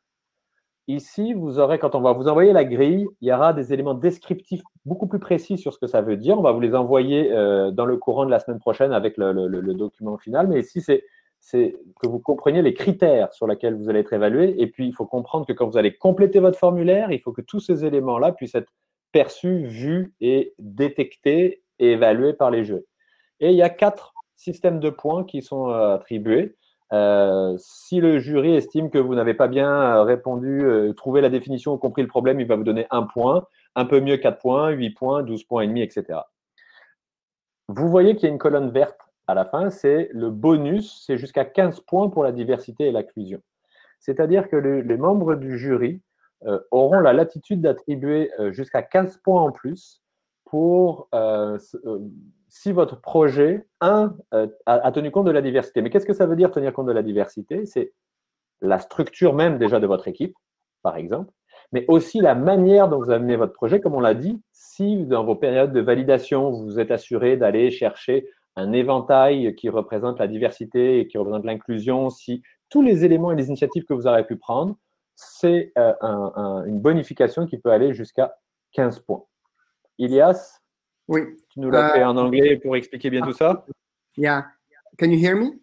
Ici, vous aurez, quand on va vous envoyer la grille, il y aura des éléments descriptifs beaucoup plus précis sur ce que ça veut dire. On va vous les envoyer dans le courant de la semaine prochaine avec le document final. Mais ici, c'est que vous compreniez les critères sur lesquels vous allez être évalué. Et puis, il faut comprendre que quand vous allez compléter votre formulaire, il faut que tous ces éléments-là puissent être perçus, vus et détectés et évalués par les jurys. Et il y a 4 systèmes de points qui sont attribués. Si le jury estime que vous n'avez pas bien répondu, trouvé la définition ou compris le problème, il va vous donner 1 point, un peu mieux 4 points, 8 points, 12 points et demi, etc. Vous voyez qu'il y a une colonne verte à la fin, c'est le bonus, c'est jusqu'à 15 points pour la diversité et l'inclusion. C'est-à-dire que les membres du jury auront la latitude d'attribuer jusqu'à 15 points en plus pour si votre projet, a tenu compte de la diversité. Mais qu'est-ce que ça veut dire tenir compte de la diversité? C'est la structure même déjà de votre équipe, par exemple, mais aussi la manière dont vous amenez votre projet. Comme on l'a dit, si dans vos périodes de validation, vous vous êtes assuré d'aller chercher un éventail qui représente la diversité et qui représente l'inclusion, si tous les éléments et les initiatives que vous aurez pu prendre, c'est une bonification qui peut aller jusqu'à 15 points. Ilias, Oui. tu nous l'as fait en anglais pour expliquer bien tout ça? Yeah. Can you hear me?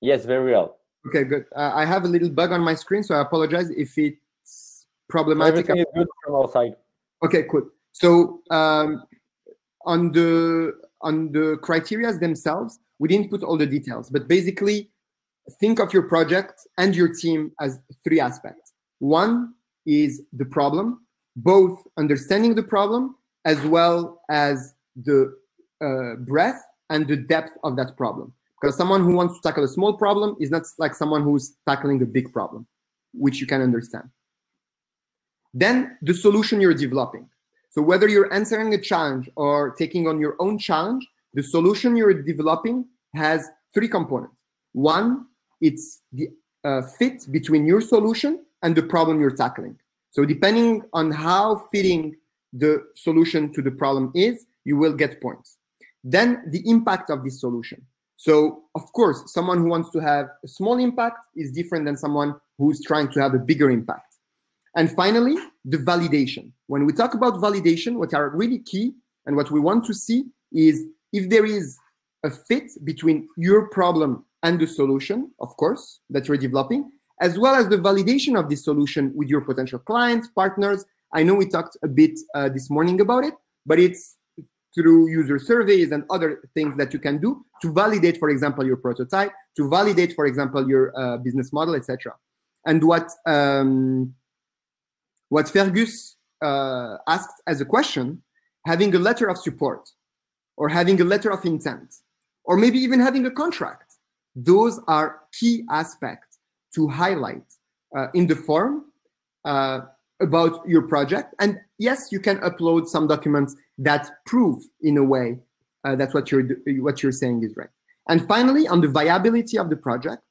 Yes, very well. Okay, good. I have a little bug on my screen, so I apologize if it's problematic. Everything is good from our side. Okay, cool. So on the criteria themselves, we didn't put all the details, but basically think of your project and your team as three aspects. One is the problem, both understanding the problem as well as the breadth and the depth of that problem. Because someone who wants to tackle a small problem is not like someone who's tackling a big problem, which you can understand. Then the solution you're developing. So whether you're answering a challenge or taking on your own challenge, the solution you're developing has three components. One, it's the fit between your solution and the problem you're tackling. So depending on how fitting the solution to the problem is, you will get points. Then the impact of this solution. So of course, someone who wants to have a small impact is different than someone who's trying to have a bigger impact. And finally, the validation. When we talk about validation, what are really key and what we want to see is if there is a fit between your problem and the solution, of course, that you're developing, as well as the validation of this solution with your potential clients, partners. I know we talked a bit this morning about it, but it's through user surveys and other things that you can do to validate, for example, your prototype, to validate, for example, your business model, etc. And what Fergus asked as a question, having a letter of support or having a letter of intent, or maybe even having a contract, those are key aspects to highlight in the form about your project. And yes, you can upload some documents that prove in a way that what you're saying is right. And finally, on the viability of the project,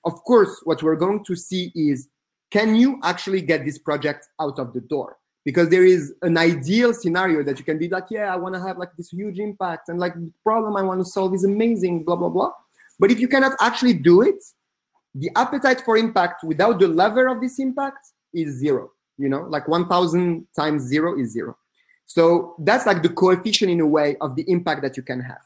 of course, what we're going to see is, can you actually get this project out of the door? Because there is an ideal scenario that you can be like, yeah, I want to have like this huge impact and like the problem I want to solve is amazing, blah, blah, blah. But if you cannot actually do it, the appetite for impact without the lever of this impact is zero. You know, like 1,000 times zero is zero. So that's like the coefficient in a way of the impact that you can have.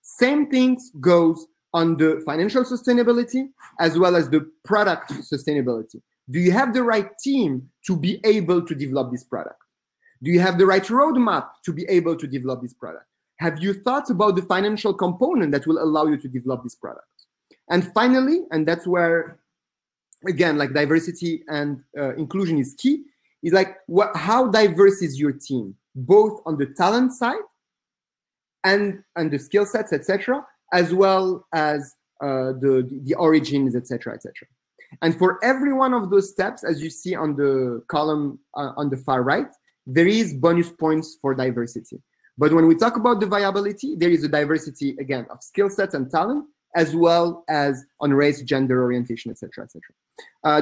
Same things goes on the financial sustainability as well as the product sustainability. Do you have the right team to be able to develop this product? Do you have the right roadmap to be able to develop this product? Have you thought about the financial component that will allow you to develop this product? And finally, and that's where, again, like diversity and inclusion is key, is like how diverse is your team, both on the talent side and the skill sets, etc., as well as the origins, etc., etc. And for every one of those steps, as you see on the column on the far right, there is bonus points for diversity. But when we talk about the viability, there is a diversity, again, of skill sets and talent, as well as on race, gender, orientation, etc., etc.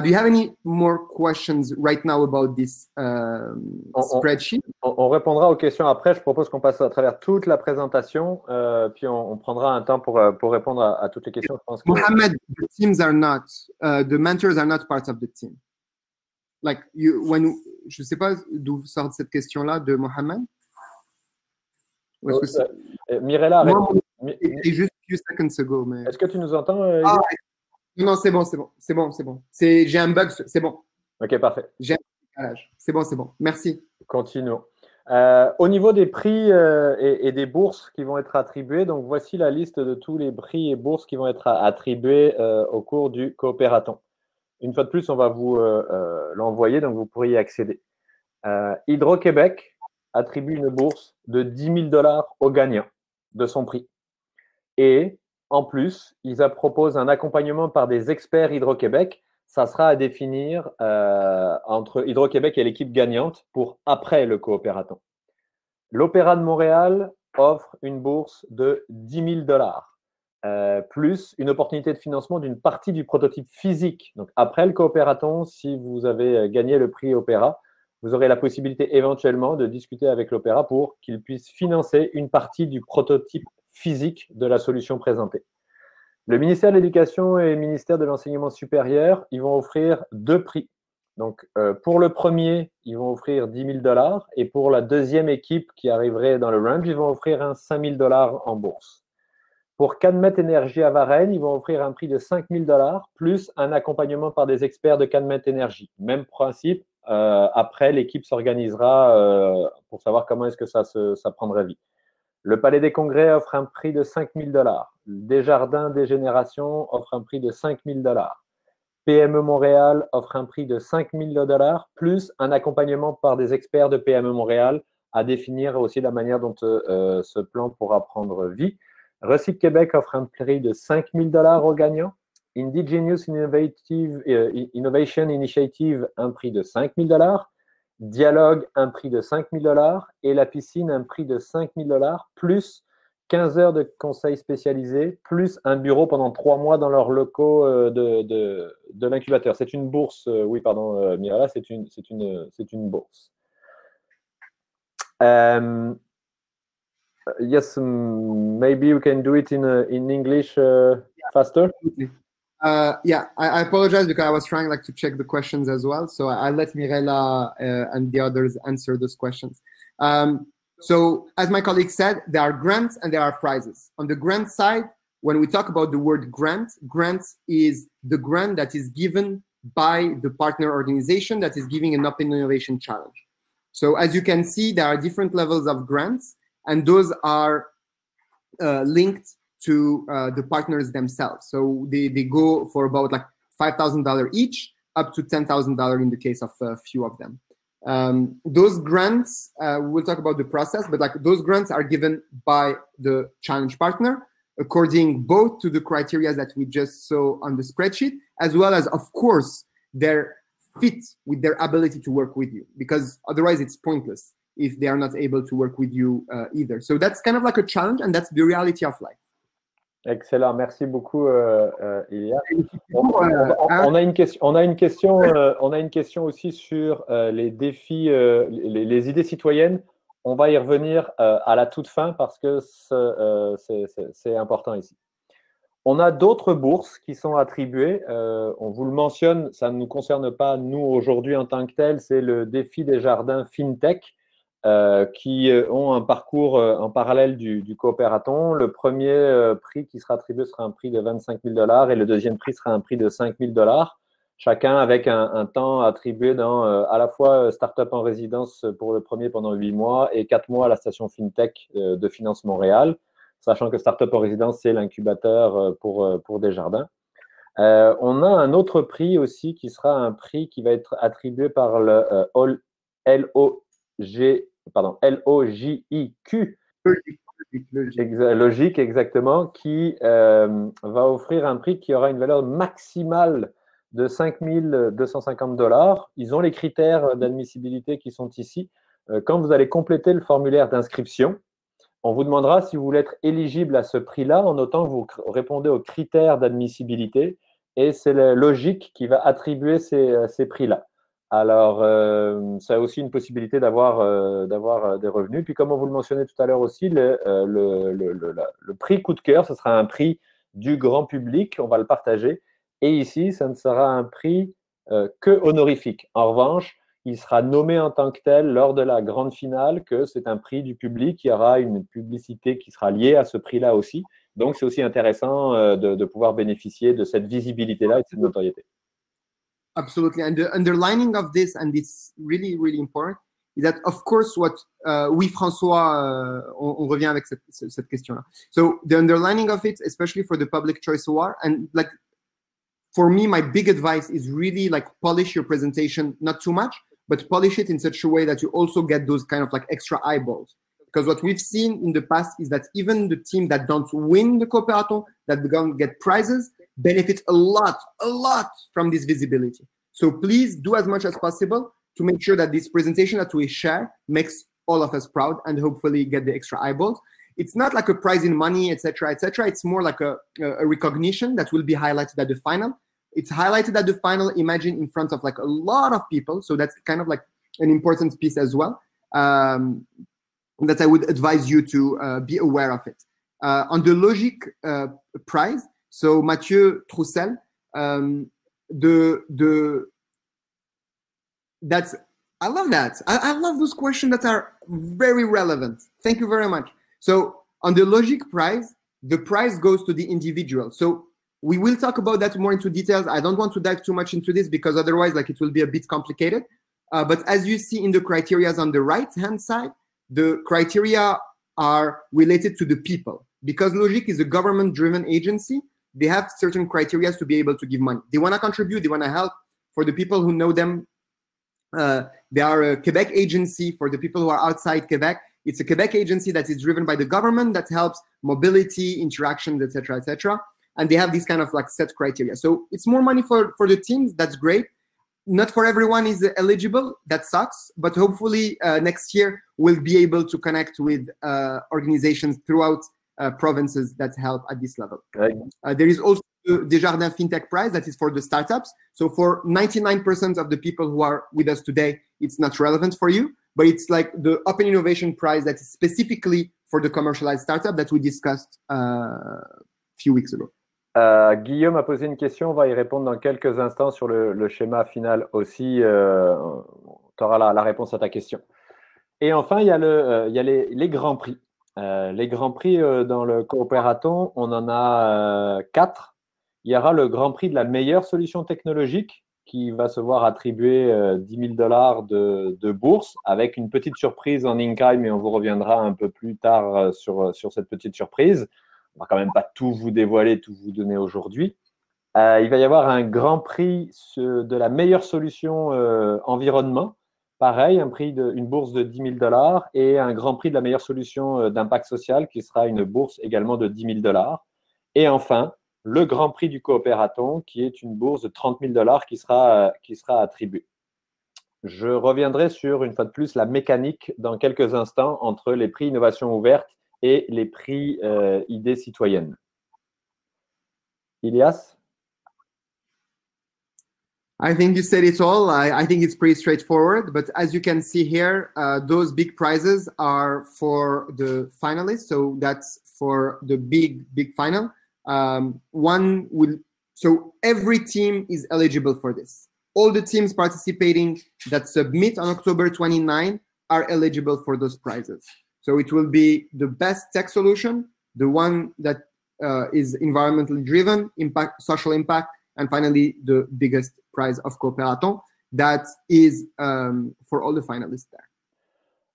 Do you have any more questions right now about this spreadsheet? On répondra aux questions après. Je propose qu'on passe à travers toute la présentation, puis on prendra un temps pour répondre à toutes les questions. Je pense que... Mohamed, the teams are not, the mentors are not part of the team. Like you, when, je ne sais pas d'où sort cette question-là de Mohamed. Mirella, c'est juste few seconds ago. Mais... Est-ce que tu nous entends Non, c'est bon. J'ai un bug, c'est bon. Ok, parfait. J'ai un décalage. C'est bon. Merci. Continuons. Au niveau des prix et des bourses qui vont être attribuées, donc voici la liste de tous les prix et bourses qui vont être attribués au cours du coopératon. Une fois de plus, on va vous l'envoyer, donc vous pourriez y accéder. Hydro-Québec attribue une bourse de 10 000 $ au gagnant de son prix. Et en plus, ils proposent un accompagnement par des experts Hydro-Québec. Ça sera à définir entre Hydro-Québec et l'équipe gagnante pour après le coopératon. L'Opéra de Montréal offre une bourse de 10 000 $, plus une opportunité de financement d'une partie du prototype physique. Donc, après le coopératon, si vous avez gagné le prix Opéra, vous aurez la possibilité éventuellement de discuter avec l'Opéra pour qu'il puisse financer une partie du prototype physique de la solution présentée. Le ministère de l'Éducation et le ministère de l'Enseignement supérieur, ils vont offrir 2 prix. Donc, pour le premier, ils vont offrir 10 000 $, et pour la deuxième équipe qui arriverait dans le range, ils vont offrir un 5 000 $ en bourse. Pour Canmet Énergie à Varennes, ils vont offrir un prix de 5 000 $ plus un accompagnement par des experts de Canmet Énergie. Même principe, après, l'équipe s'organisera pour savoir comment est-ce que ça prendrait vie. Le Palais des Congrès offre un prix de 5 000 $. Desjardins des Générations offre un prix de 5 000 $. PME Montréal offre un prix de 5 000 $ plus un accompagnement par des experts de PME Montréal à définir aussi la manière dont ce plan pourra prendre vie. Recyc Québec offre un prix de 5 000 $ aux gagnants. Indigenous Innovation Initiative, un prix de 5 000 $. Dialogue, un prix de 5 000 $. Et la piscine, un prix de 5 000 $, plus 15 heures de conseils spécialisés, plus un bureau pendant 3 mois dans leurs locaux de l'incubateur. C'est une bourse, oui, pardon, Mirella, c'est une bourse. Yes, maybe you can do it in English faster. Yeah, I apologize because I was trying to check the questions as well. So I'll let Mirella and the others answer those questions. So as my colleague said, there are grants and there are prizes. On the grant side, when we talk about the word grant is the grant that is given by the partner organization that is giving an Open Innovation Challenge. So as you can see, there are different levels of grants, and those are linked to the partners themselves. So they go for about $5,000 each, up to $10,000 in the case of a few of them. Those grants, we'll talk about the process, but those grants are given by the challenge partner according both to the criteria that we just saw on the spreadsheet, as well as, of course, their fit with their ability to work with you, because otherwise it's pointless if they are not able to work with you either. So that's kind of like a challenge, and that's the reality of life. Excellent, merci beaucoup, Ilia. On a une question aussi sur les défis, les idées citoyennes. On va y revenir à la toute fin parce que c'est important ici. On a d'autres bourses qui sont attribuées. On vous le mentionne, ça ne nous concerne pas nous aujourd'hui en tant que tel. C'est le défi des jardins FinTech. Qui ont un parcours en parallèle du coopératon. Le premier prix qui sera attribué sera un prix de 25 000 $ et le deuxième prix sera un prix de 5 000 $, chacun avec un temps attribué dans à la fois Startup en résidence pour le premier pendant 8 mois et 4 mois à la station FinTech de Finance Montréal, sachant que Startup en résidence, c'est l'incubateur pour Desjardins. On a un autre prix aussi qui sera un prix qui va être attribué par le LOJIQ, Logique, exactement, qui va offrir un prix qui aura une valeur maximale de 5 250 $. Ils ont les critères d'admissibilité qui sont ici. Quand vous allez compléter le formulaire d'inscription, on vous demandera si vous voulez être éligible à ce prix-là, en notant que vous répondez aux critères d'admissibilité, et c'est Logique qui va attribuer ces prix-là. Alors, ça a aussi une possibilité d'avoir des revenus. Puis, comme on vous le mentionnait tout à l'heure aussi, le prix coup de cœur, ce sera un prix du grand public. On va le partager. Et ici, ça ne sera un prix que honorifique. En revanche, il sera nommé en tant que tel lors de la grande finale que c'est un prix du public. Il y aura une publicité qui sera liée à ce prix-là aussi. Donc, c'est aussi intéressant de pouvoir bénéficier de cette visibilité-là et de cette notoriété. Absolutely. And the underlining of this, and it's really, really important, is that, of course, what oui, François, on revient avec cette question-là. So the underlining of it, especially for the Public Choice Award, and for me, my big advice is really polish your presentation, not too much, but polish it in such a way that you also get those kind of extra eyeballs. Because what we've seen in the past is that even the team that don't win the coopératon, that don't get prizes, benefit a lot from this visibility. So please do as much as possible to make sure that this presentation that we share makes all of us proud and hopefully get the extra eyeballs. it's not like a prize in money, etc., etc. It's more like a recognition that will be highlighted at the final. It's highlighted at the final, imagine in front of like a lot of people. So that's kind of like an important piece as well, that I would advise you to be aware of it. On the Logic prize, so Mathieu Troussel, that's, I love that. I love those questions that are very relevant. Thank you very much. So on the Logic prize, the prize goes to the individual. So we will talk about that more into details. I don't want to dive too much into this because otherwise like it will be a bit complicated. But as you see in the criteria on the right-hand side, the criteria are related to the people. Because Logic is a government-driven agency, they have certain criteria to be able to give money. They want to contribute, they want to help. For the people who know them, they are a Quebec agency. For the people who are outside Quebec, it's a Quebec agency that is driven by the government that helps mobility, interactions, etc., etc. And they have these kind of like set criteria. So it's more money for the teams. That's great. Not for everyone is eligible. That sucks. But hopefully next year we'll be able to connect with organizations throughout provinces that help at this level. Right. There is also the Desjardins FinTech Prize that is for the startups. So for 99% of the people who are with us today, it's not relevant for you, but it's like the Open Innovation Prize that is specifically for the commercialized startup that we discussed a few weeks ago. Guillaume a posé une question, on va y répondre dans quelques instants sur le schéma final aussi. Tu auras la réponse à ta question. Et enfin, il y a les grands prix. Les grands prix dans le coopératon, on en a 4. Il y aura le grand prix de la meilleure solution technologique qui va se voir attribuer 10 000 $ de bourse avec une petite surprise en in-kind, mais on vous reviendra un peu plus tard sur cette petite surprise. On ne va quand même pas tout vous dévoiler, tout vous donner aujourd'hui. Il va y avoir un grand prix de la meilleure solution environnement. Pareil, une bourse de 10 000 $ et un grand prix de la meilleure solution d'impact social qui sera une bourse également de 10 000 $. Et enfin, le grand prix du coopératon qui est une bourse de 30 000 $ qui sera attribuée. Je reviendrai sur, une fois de plus, la mécanique dans quelques instants entre les prix innovation ouverte et les prix idées citoyennes. Ilias? I think you said it all. I think it's pretty straightforward, but as you can see here, those big prizes are for the finalists. So that's for the big final. So every team is eligible for this. All the teams participating that submit on October 29 are eligible for those prizes. So it will be the best tech solution, the one that is environmentally driven, social impact, and finally the biggest prize of Coopératon. That is for all the finalists there.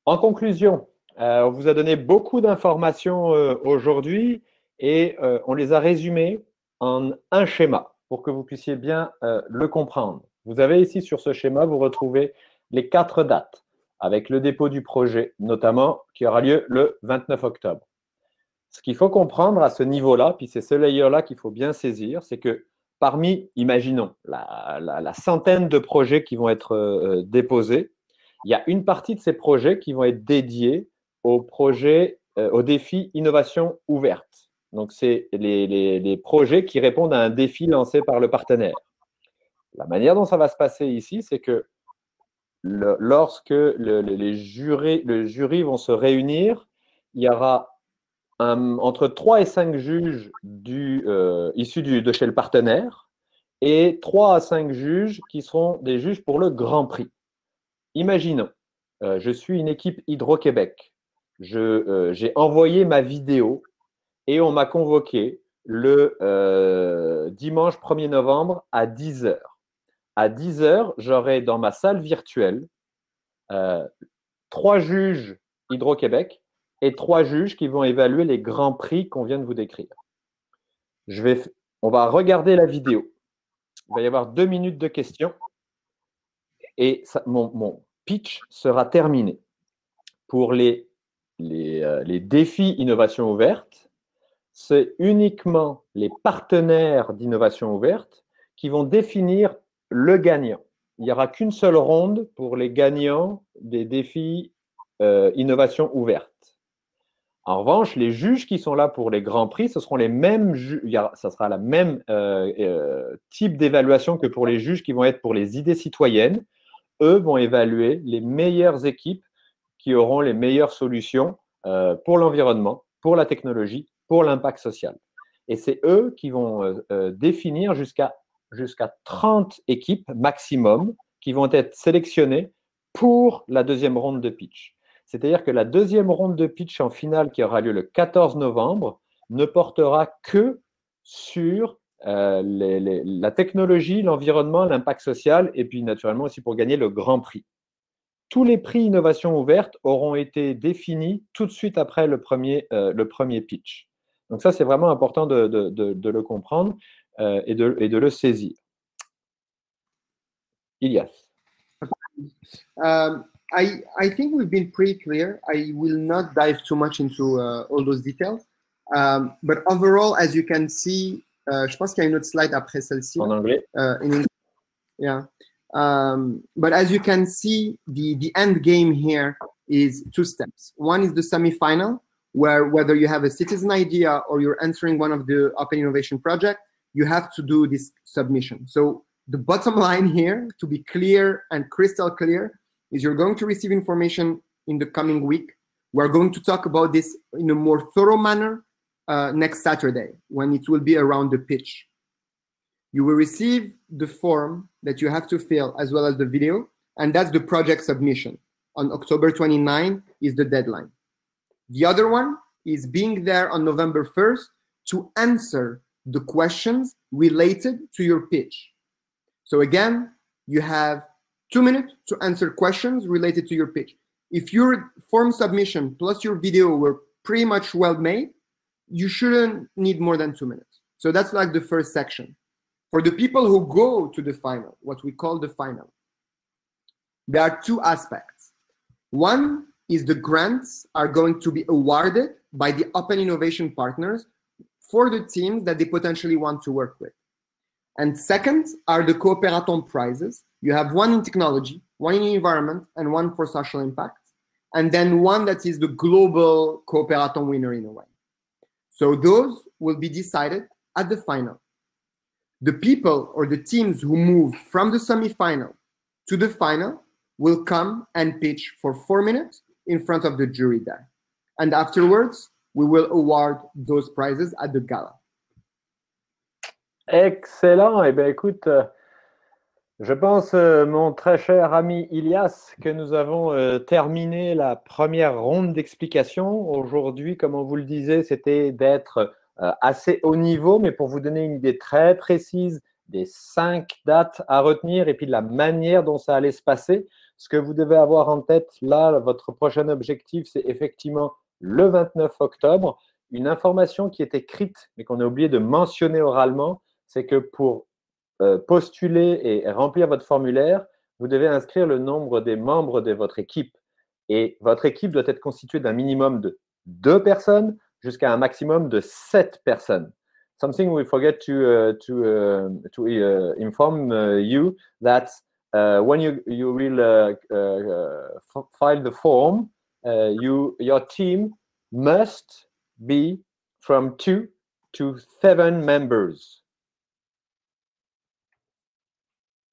En conclusion, on vous a donné beaucoup d'informations aujourd'hui et on les a résumées en un schéma pour que vous puissiez bien le comprendre. Vous avez ici sur ce schéma, vous retrouvez les 4 dates avec le dépôt du projet, notamment qui aura lieu le 29 octobre. Ce qu'il faut comprendre à ce niveau-là, puis c'est ce layer-là qu'il faut bien saisir, c'est que parmi, imaginons, la centaine de projets qui vont être déposés, il y a une partie de ces projets qui vont être dédiés aux projets, aux défis innovation ouverte. Donc, c'est les projets qui répondent à un défi lancé par le partenaire. La manière dont ça va se passer ici, c'est que lorsque le jury vont se réunir, il y aura entre 3 et 5 juges issus de chez le partenaire et 3 à 5 juges qui seront des juges pour le Grand Prix. Imaginons, je suis une équipe Hydro-Québec. J'ai envoyé ma vidéo et on m'a convoqué le dimanche 1er novembre à 10 h. À 10 h, j'aurai dans ma salle virtuelle 3 juges Hydro-Québec et 3 juges qui vont évaluer les grands prix qu'on vient de vous décrire. On va regarder la vidéo. Il va y avoir 2 minutes de questions et mon pitch sera terminé. Pour les défis innovation ouverte, c'est uniquement les partenaires d'innovation ouverte qui vont définir le gagnant. Il n'y aura qu'une seule ronde pour les gagnants des défis innovation ouverte. En revanche, les juges qui sont là pour les grands prix, ce seront les mêmes ça sera la même type d'évaluation que pour les juges qui vont être pour les idées citoyennes. Eux vont évaluer les meilleures équipes qui auront les meilleures solutions pour l'environnement, pour la technologie, pour l'impact social. Et c'est eux qui vont définir jusqu'à 30 équipes maximum qui vont être sélectionnées pour la deuxième ronde de pitch. C'est-à-dire que la deuxième ronde de pitch en finale qui aura lieu le 14 novembre ne portera que sur la technologie, l'environnement, l'impact social et puis naturellement aussi pour gagner le grand prix. Tous les prix innovation ouverte auront été définis tout de suite après le premier pitch. Donc ça, c'est vraiment important de le comprendre et de le saisir. Ilias. I think we've been pretty clear. I will not dive too much into all those details. But overall, as you can see, je pense qu'il y a une autre slide après celle-ci. En anglais. In English. Yeah. But as you can see, the end game here is 2 steps. One is the semi-final, where whether you have a citizen idea or you're entering one of the Open Innovation project, you have to do this submission. So the bottom line here, to be clear and crystal clear, is you're going to receive information in the coming week. We're going to talk about this in a more thorough manner next Saturday, when it will be around the pitch. You will receive the form that you have to fill as well as the video, and that's the project submission. On October 29 is the deadline. The other one is being there on November 1st to answer the questions related to your pitch. So again, you have 2 minutes to answer questions related to your pitch. If your form submission plus your video were pretty much well made, you shouldn't need more than 2 minutes. So that's like the first section. For the people who go to the final, what we call the final, there are 2 aspects. One is the grants are going to be awarded by the Open Innovation partners for the teams that they potentially want to work with. And second are the Cooperaton prizes. You have one in technology, one in environment, and one for social impact. And then one that is the global Cooperaton winner in a way. So those will be decided at the final. The people or the teams who move from the semi-final to the final will come and pitch for 4 minutes in front of the jury there. And afterwards, we will award those prizes at the gala. Excellent. Eh bien, écoute, je pense, mon très cher ami Ilias, que nous avons terminé la première ronde d'explications. Aujourd'hui, comme on vous le disait, c'était d'être assez haut niveau, mais pour vous donner une idée très précise des 5 dates à retenir et puis de la manière dont ça allait se passer. Ce que vous devez avoir en tête, là, votre prochain objectif, c'est effectivement le 29 octobre. Une information qui est écrite, mais qu'on a oublié de mentionner oralement, c'est que pour postuler et remplir votre formulaire, vous devez inscrire le nombre des membres de votre équipe. Et votre équipe doit être constituée d'un minimum de 2 personnes jusqu'à un maximum de 7 personnes. Something we forget to inform you that when you will file the form, your team must be from 2 to 7 members.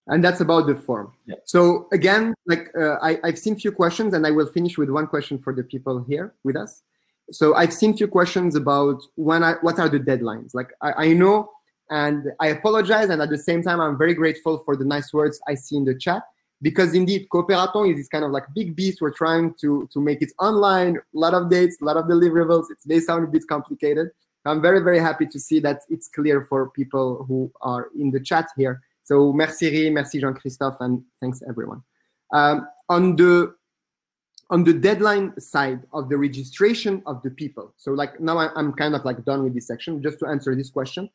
And that's about the form. Yeah. So again, like I've seen a few questions, and I will finish with one question for the people here with us. So I've seen a few questions about what are the deadlines? Like I know, and I apologize, and at the same time, I'm very grateful for the nice words I see in the chat, because indeed, Cooperaton is this kind of like big beast. We're trying to make it online, a lot of dates, a lot of deliverables. They sound a bit complicated. I'm very, very happy to see that it's clear for people who are in the chat here. So merci Rie, merci Jean-Christophe, and thanks everyone. On the deadline side of the registration of the people. So like now I'm kind of like done with this section, just to answer this question.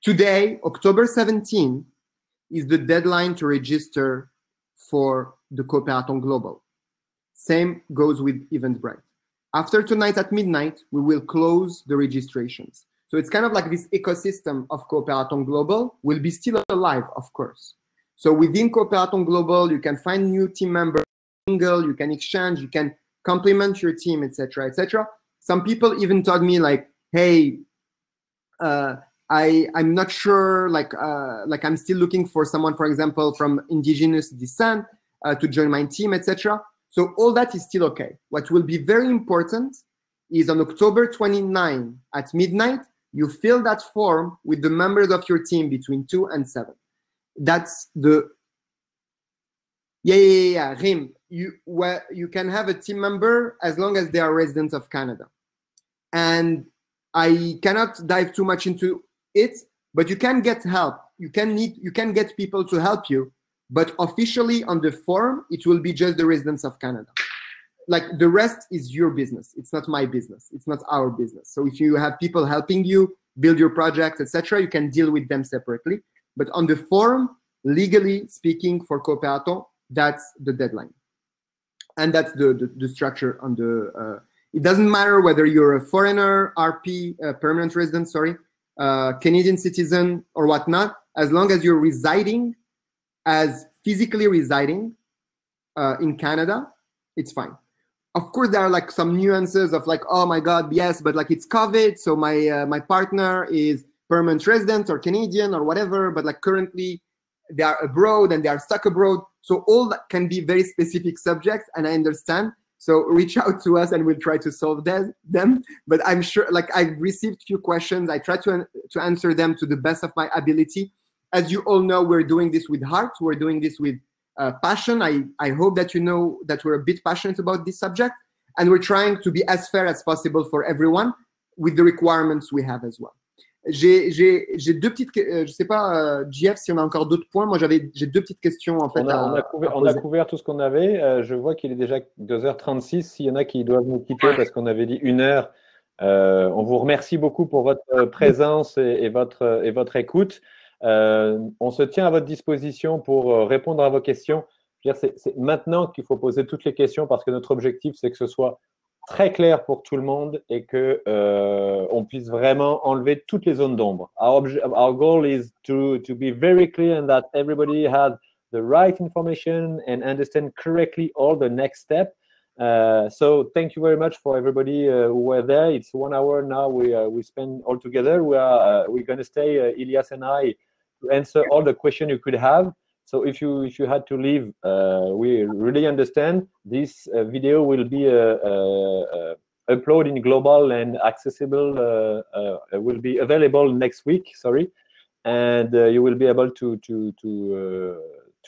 Today, October 17, is the deadline to register for the Cooperaton Global. Same goes with Eventbrite. After tonight at midnight, we will close the registrations. So it's kind of like this ecosystem of Cooperaton Global will be still alive, of course. So within Cooperaton Global, you can find new team members, you can exchange, you can complement your team, etc., etc. Some people even told me like, hey, I'm not sure, like I'm still looking for someone, for example, from indigenous descent to join my team, etc. So all that is still okay. What will be very important is on October 29 at midnight, you fill that form with the members of your team between 2 and 7. That's the, Rim, you can have a team member as long as they are residents of Canada. And I cannot dive too much into it, but you can get help. You can get people to help you, but officially on the form, it will be just the residents of Canada. Like the rest is your business. It's not my business. It's not our business. So if you have people helping you build your project, etc., you can deal with them separately. But on the form, legally speaking, for Cooperaton, that's the deadline, and that's the structure on the. It doesn't matter whether you're a foreigner, RP, permanent resident, sorry, Canadian citizen or whatnot, as long as you're residing, as physically residing in Canada, it's fine. Of course, there are like some nuances of like, oh my God, yes, but like it's COVID, so my partner is permanent resident or Canadian or whatever, but like currently they are abroad and they are stuck abroad. So all that can be very specific subjects, and I understand. So reach out to us and we'll try to solve them. But I'm sure, like I've received few questions. I try to answer them to the best of my ability. As you all know, we're doing this with heart. We're doing this with passion. I hope that you know that we're a bit passionate about this subject, and we're trying to be as fair as possible for everyone with the requirements we have as well. J'ai deux petites, je sais pas, JF, si on a encore d'autres points. Moi, j'ai deux petites questions en fait. On a couvert tout ce qu'on avait. Je vois qu'il est déjà 2h36. S'il y en a qui doivent nous quitter parce qu'on avait dit 1 heure, on vous remercie beaucoup pour votre présence et votre écoute. On se tient à votre disposition pour répondre à vos questions. C'est maintenant qu'il faut poser toutes les questions parce que notre objectif, c'est que ce soit très clair pour tout le monde et que on puisse vraiment enlever toutes les zones d'ombre. Our goal is to be very clear and that everybody has the right information and understand correctly all the next step. So thank you very much for everybody who were there. It's 1 hour now we spend all together. We're going to stay, Ilias and I, to answer all the questions you could have. So if you had to leave, we really understand. This video will be uploaded in global and accessible. Will be available next week. Sorry, and you will be able to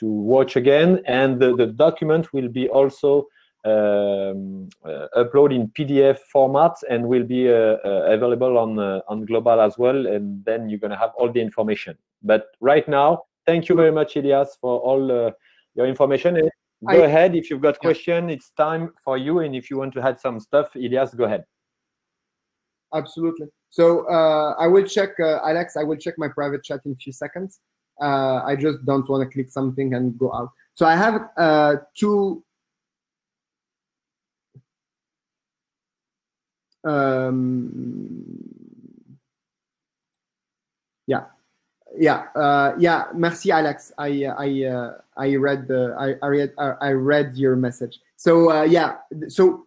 watch again. And the document will be also uploaded in PDF format and will be available on global as well. And then you're gonna have all the information. But right now, thank you very much, Ilias, for all your information. And go ahead. If you've got questions, it's time for you. And if you want to add some stuff, Ilias, go ahead. Absolutely. So I will check, Alex, I will check my private chat in a few seconds. I just don't want to click something and go out. So I have two... Merci, Alex. I read your message. So So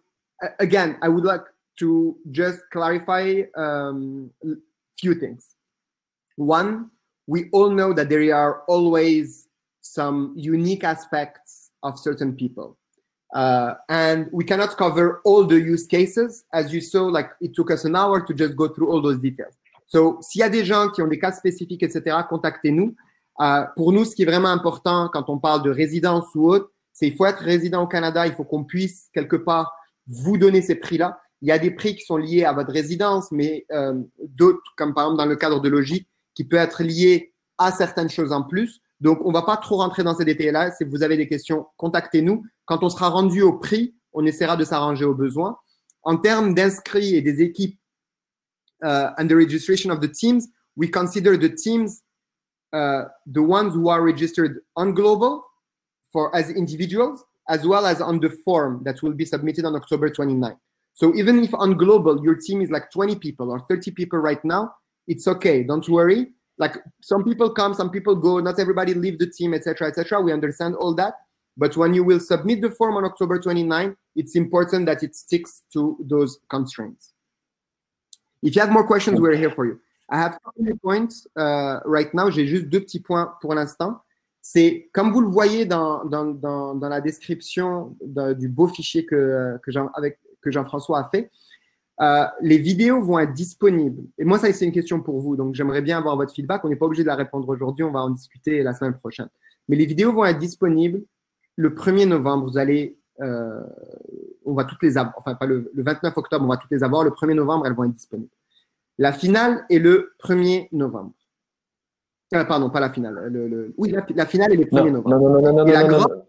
again, I would like to just clarify few things. One, we all know that there are always some unique aspects of certain people. And we cannot cover all the use cases. As you saw, like it took us an hour to just go through all those details. So, s'il y a des gens qui ont des cas spécifiques, etc., contactez-nous. Pour nous, ce qui est vraiment important quand on parle de résidence ou autre, c'est qu'il faut être résident au Canada, il faut qu'on puisse quelque part vous donner ces prix-là. Il y a des prix qui sont liés à votre résidence, mais d'autres, comme par exemple dans le cadre de Logique, qui peut être lié à certaines choses en plus. Donc, on ne va pas trop rentrer dans ces détails-là. Si vous avez des questions, contactez-nous. Quand on sera rendu au prix, on essaiera de s'arranger aux besoins. En termes d'inscrits et des équipes, and the registration of the teams, we consider the teams the ones who are registered on Global as individuals, as well as on the form that will be submitted on October 29. So even if on Global your team is like 20 people or 30 people right now, it's okay. Don't worry. Like some people come, some people go. Not everybody leave the team, etc., etc. We understand all that. But when you will submit the form on October 29, it's important that it sticks to those constraints. If you have more questions, we're here for you. I have 2 points right now. J'ai juste 2 petits points pour l'instant. C'est, comme vous le voyez dans la description du beau fichier que Jean-François a fait, les vidéos vont être disponibles. Et moi, ça, c'est une question pour vous. Donc, j'aimerais bien avoir votre feedback. On n'est pas obligé de la répondre aujourd'hui. On va en discuter la semaine prochaine. Mais les vidéos vont être disponibles le 1er novembre. Vous allez, on va toutes les avoir. Enfin, pas le 29 octobre, on va toutes les avoir. Le 1er novembre, elles vont être disponibles. La finale est le 1er novembre. Pardon, pas la finale. Oui, la finale est le 1er novembre.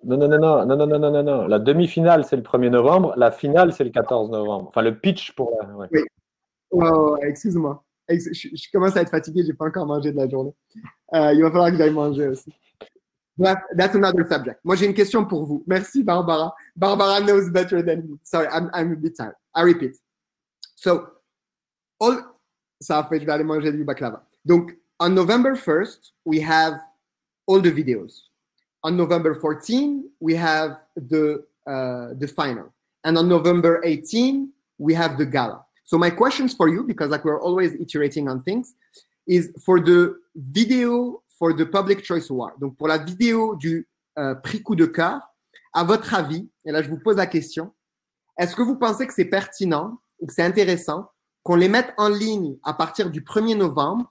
Non. La demi-finale, c'est le 1er novembre. La finale, c'est le 14 novembre. Enfin, le pitch pour la… Ouais. Oui. Oh, excuse-moi. Je commence à être fatigué. Je n'ai pas encore mangé de la journée. Il va falloir que j'aille manger aussi. But that's another subject. Moi, j'ai une question pour vous. Merci, Barbara. Barbara knows better than me. Sorry, I'm a bit tired. I repeat. So, ça fait, je vais aller manger du baklava. Donc, on November 1st, we have all the videos. On November 14, we have the final. And on November 18, we have the gala. So my questions for you, because like we're always iterating on things, is for the video for the Public Choice Award. Donc pour la vidéo du prix coup de cœur, à votre avis, et là je vous pose la question, est-ce que vous pensez que c'est pertinent ou que c'est intéressant qu'on les mette en ligne à partir du 1er novembre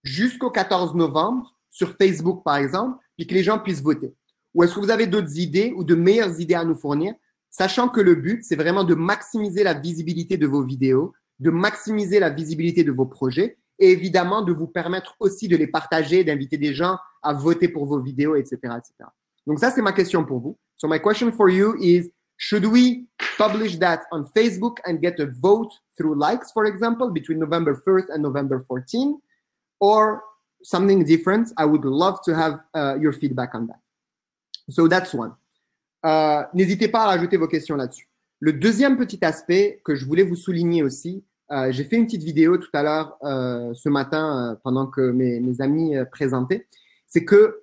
jusqu'au 14 novembre sur Facebook, par exemple, puis que les gens puissent voter? Ou est-ce que vous avez d'autres idées ou de meilleures idées à nous fournir, sachant que le but, c'est vraiment de maximiser la visibilité de vos vidéos, de maximiser la visibilité de vos projets et évidemment de vous permettre aussi de les partager, d'inviter des gens à voter pour vos vidéos, etc., etc. Donc ça, c'est ma question pour vous. So my question for you is, should we publish that on Facebook and get a vote through likes, for example, between November 1st and November 14th? Or something different? I would love to have your feedback on that. So that's one. N'hésitez pas à rajouter vos questions là-dessus. Le deuxième petit aspect que je voulais vous souligner aussi, j'ai fait une petite vidéo tout à l'heure ce matin pendant que mes amis présentaient, c'est que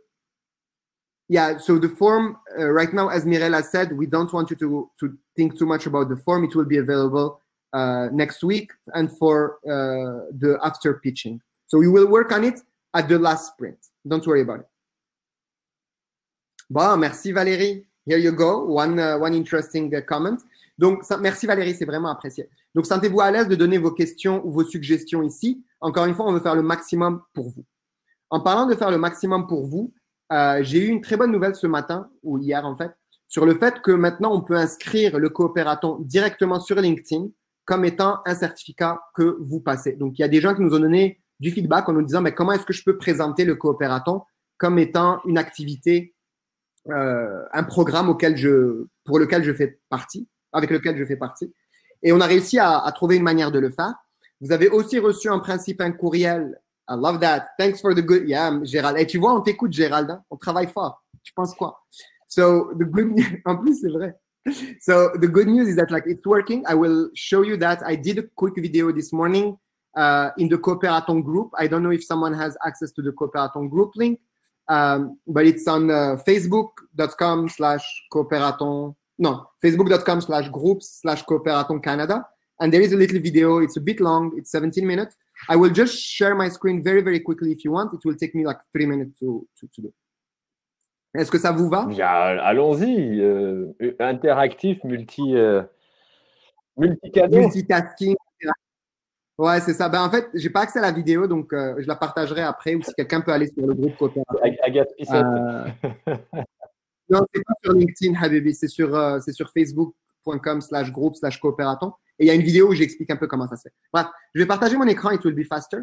yeah, so the form right now, as Mirella said, we don't want you to think too much about the form. It will be available next week and for the after pitching. So we will work on it at the last sprint. Don't worry about it. Bon, merci Valérie. Here you go. One interesting comment. Donc, merci Valérie, c'est vraiment apprécié. Donc, sentez-vous à l'aise de donner vos questions ou vos suggestions ici. Encore une fois, on veut faire le maximum pour vous. En parlant de faire le maximum pour vous, j'ai eu une très bonne nouvelle ce matin, ou hier en fait, sur le fait que maintenant, on peut inscrire le coopératon directement sur LinkedIn comme étant un certificat que vous passez. Donc, il y a des gens qui nous ont donné du feedback en nous disant mais comment est-ce que je peux présenter le coopératon comme étant une activité, un programme pour lequel je fais partie, avec lequel je fais partie. Et on a réussi à trouver une manière de le faire. Vous avez aussi reçu en principe un courriel. I love that. Thanks for the good. Yeah, Gérald. Et tu vois, on t'écoute, Gérald. Hein? On travaille fort. Tu penses quoi? So the good news, en plus, c'est vrai. So the good news is that like it's working. I will show you that. I did a quick video this morning in the Cooperaton group. I don't know if someone has access to the Cooperaton group link, but it's on facebook.com/cooperaton. No, facebook.com/groups/cooperaton Canada. And there is a little video. It's a bit long. It's 17 minutes. I will just share my screen very, very quickly if you want. It will take me like 3 minutes to do. Est-ce que ça vous va? Allons-y. Interactif, multicanaux. Multitasking. Ouais, c'est ça. Ben, en fait, j'ai pas accès à la vidéo, donc je la partagerai après ou si quelqu'un peut aller sur le groupe Coopératon. Non, c'est pas sur LinkedIn, Habibi. C'est sur facebook.com/group/coopératon. Et il y a une vidéo où j'explique un peu comment ça se fait. Bref, je vais partager mon écran. It will be faster.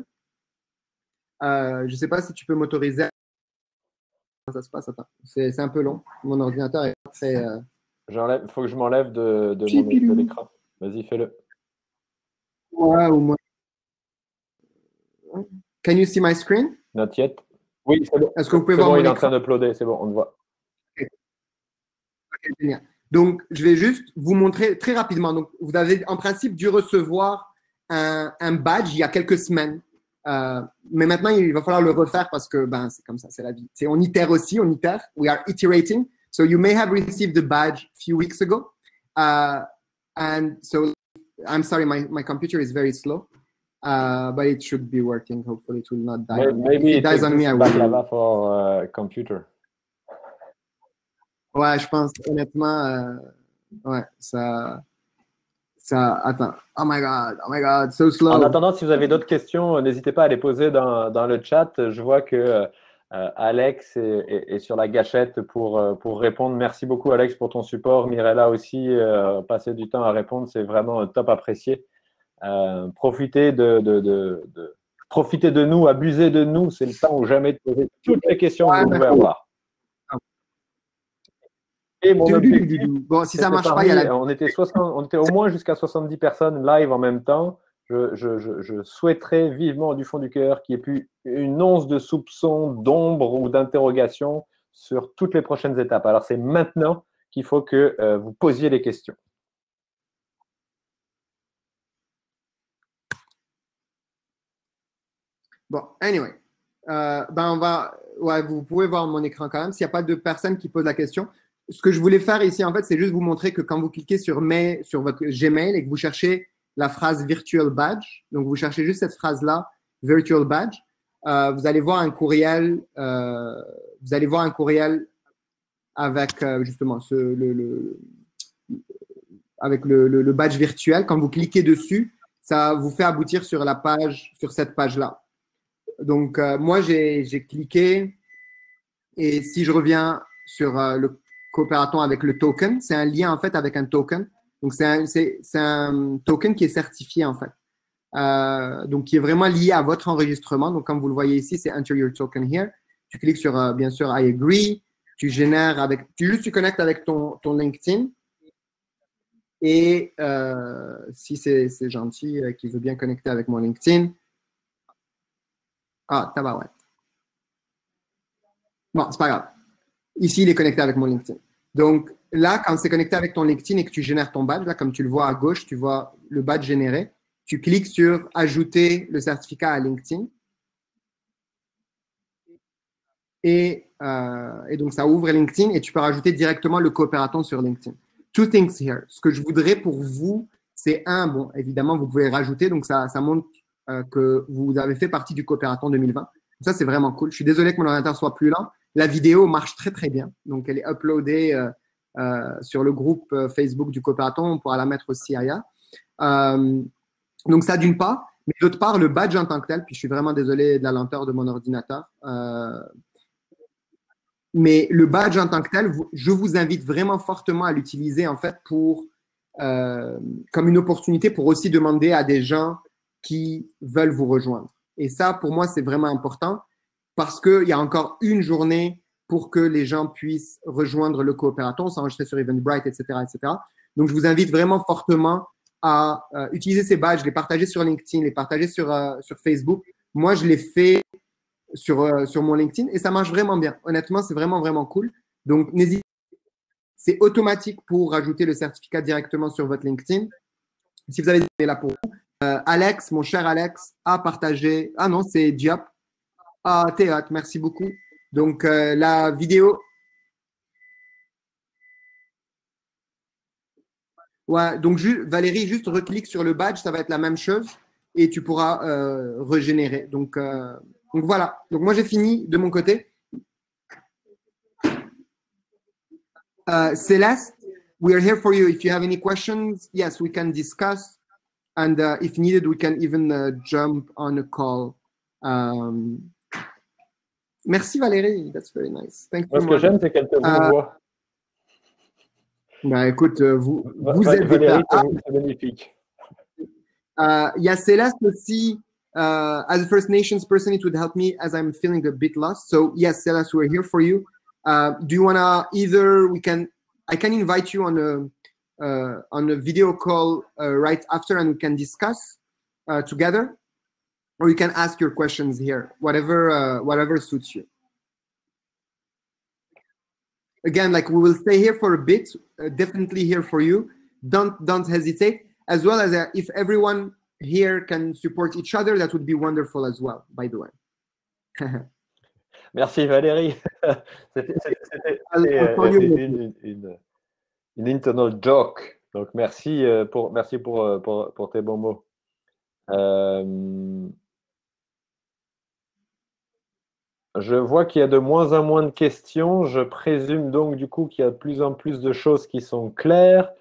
Je sais pas si tu peux m'autoriser. Ça se passe, attends. C'est un peu long. Mon ordinateur est très… Il faut que je m'enlève de l'écran. Vas-y, fais-le. Ouais, ou moi. Can you see my screen? Not yet. Oui, c'est bon. Est-ce que vous pouvez voir mon écran? Il est en écran? train d'uploader. C'est bon, on le voit. Okay. Okay, génial. Donc, je vais juste vous montrer très rapidement. Donc, vous avez en principe dû recevoir un badge il y a quelques semaines. Mais maintenant, il va falloir le refaire parce que c'est comme ça, c'est la vie. On itère aussi, on itère. We are iterating. So you may have received the badge a few weeks ago. And so I'm sorry, my computer is very slow. but it should be working. Hopefully, it will not die on me. Maybe If it dies on me, I will. baklava for computer. Ouais, je pense honnêtement, ouais, ça. Attends. Oh my God, so slow. En attendant, si vous avez d'autres questions, n'hésitez pas à les poser dans le chat. Je vois que Alex est sur la gâchette pour répondre. Merci beaucoup, Alex, pour ton support. Mirella aussi, passer du temps à répondre, c'est vraiment top apprécié. Profitez profitez de nous, abusez de nous. C'est le temps ou jamais de poser toutes les questions que vous pouvez avoir. Et mon objectif, bon, si ça marche pas, il y a la... on était au moins jusqu'à 70 personnes live en même temps. Je souhaiterais vivement du fond du cœur qu'il n'y ait plus une once de soupçon, d'ombre ou d'interrogation sur toutes les prochaines étapes. Alors, c'est maintenant qu'il faut que vous posiez les questions. Bon, anyway. On va... Ouais, vous pouvez voir mon écran quand même. S'il n'y a pas de personne qui pose la question, ce que je voulais faire ici, en fait, c'est juste vous montrer que quand vous cliquez sur votre Gmail et que vous cherchez la phrase Virtual Badge, donc vous cherchez juste cette phrase-là, Virtual Badge, vous allez voir un courriel, avec justement avec le badge virtuel. Quand vous cliquez dessus, ça vous fait aboutir sur la page, sur cette page-là. Donc, moi, j'ai cliqué et si je reviens sur le coopératon avec le token, c'est un lien en fait avec un token. Donc, c'est un token qui est certifié en fait. Donc, qui est vraiment lié à votre enregistrement. Donc, comme vous le voyez ici, c'est Enter your token here. Tu cliques sur, bien sûr, I agree. Tu génères tu connectes avec ton LinkedIn. Et si c'est gentil, qui veut bien connecter avec mon LinkedIn. Ah, tabarouette. Bon, c'est pas grave. Ici, il est connecté avec mon LinkedIn. Donc, là, quand c'est connecté avec ton LinkedIn et que tu génères ton badge, là, comme tu le vois à gauche, tu vois le badge généré. Tu cliques sur ajouter le certificat à LinkedIn. Et donc, ça ouvre LinkedIn et tu peux rajouter directement le coopératon sur LinkedIn. Two things here. Ce que je voudrais pour vous, c'est bon, évidemment, vous pouvez rajouter. Donc, ça montre que vous avez fait partie du coopératon 2020. Ça, c'est vraiment cool. Je suis désolé que mon ordinateur soit plus lent. La vidéo marche très, très bien. Donc, elle est uploadée sur le groupe Facebook du coopératon. On pourra la mettre aussi ailleurs. Donc, ça, d'une part. Mais d'autre part, le badge en tant que tel, puis je suis vraiment désolé de la lenteur de mon ordinateur. Mais le badge en tant que tel, je vous invite vraiment fortement à l'utiliser en fait comme une opportunité pour aussi demander à des gens qui veulent vous rejoindre. Et ça, pour moi, c'est vraiment important parce qu'il y a encore une journée pour que les gens puissent rejoindre le coopératon, s'enregistrer sur Eventbrite, etc., etc. Donc, je vous invite vraiment fortement à utiliser ces badges, les partager sur LinkedIn, les partager sur Facebook. Moi, je l'ai fait sur mon LinkedIn et ça marche vraiment bien. Honnêtement, c'est vraiment, vraiment cool. Donc, n'hésitez pas. C'est automatique pour rajouter le certificat directement sur votre LinkedIn. Si vous avez des là pour vous. Alex, mon cher Alex, a partagé. Ah non, c'est Diop. Ah, Théâtre, merci beaucoup. Donc, la vidéo. Ouais, donc Valérie, juste reclique sur le badge, ça va être la même chose et tu pourras régénérer. Donc voilà. Donc moi j'ai fini de mon côté. Celeste, we are here for you. If you have any questions, yes, we can discuss. And if needed, we can even jump on a call. Merci Valérie, that's very nice. Thank you. Moi, ce que j'aime, c'est qu'elle te voit. Bah, écoute, vous êtes Valérie, c'est magnifique. Il y a Céleste aussi. As a First Nations person, it would help me as I'm feeling a bit lost. So yes, Celeste, we're here for you. Do you wanna I can invite you on a video call right after, and we can discuss together, or you can ask your questions here, whatever suits you. Again, like we will stay here for a bit, definitely here for you. Don't hesitate. As well as if everyone here can support each other, that would be wonderful as well, by the way. Merci Valérie. C'était une internal joke. Donc merci pour tes bons mots. Je vois qu'il y a de moins en moins de questions. Je présume donc du coup qu'il y a de plus en plus de choses qui sont claires.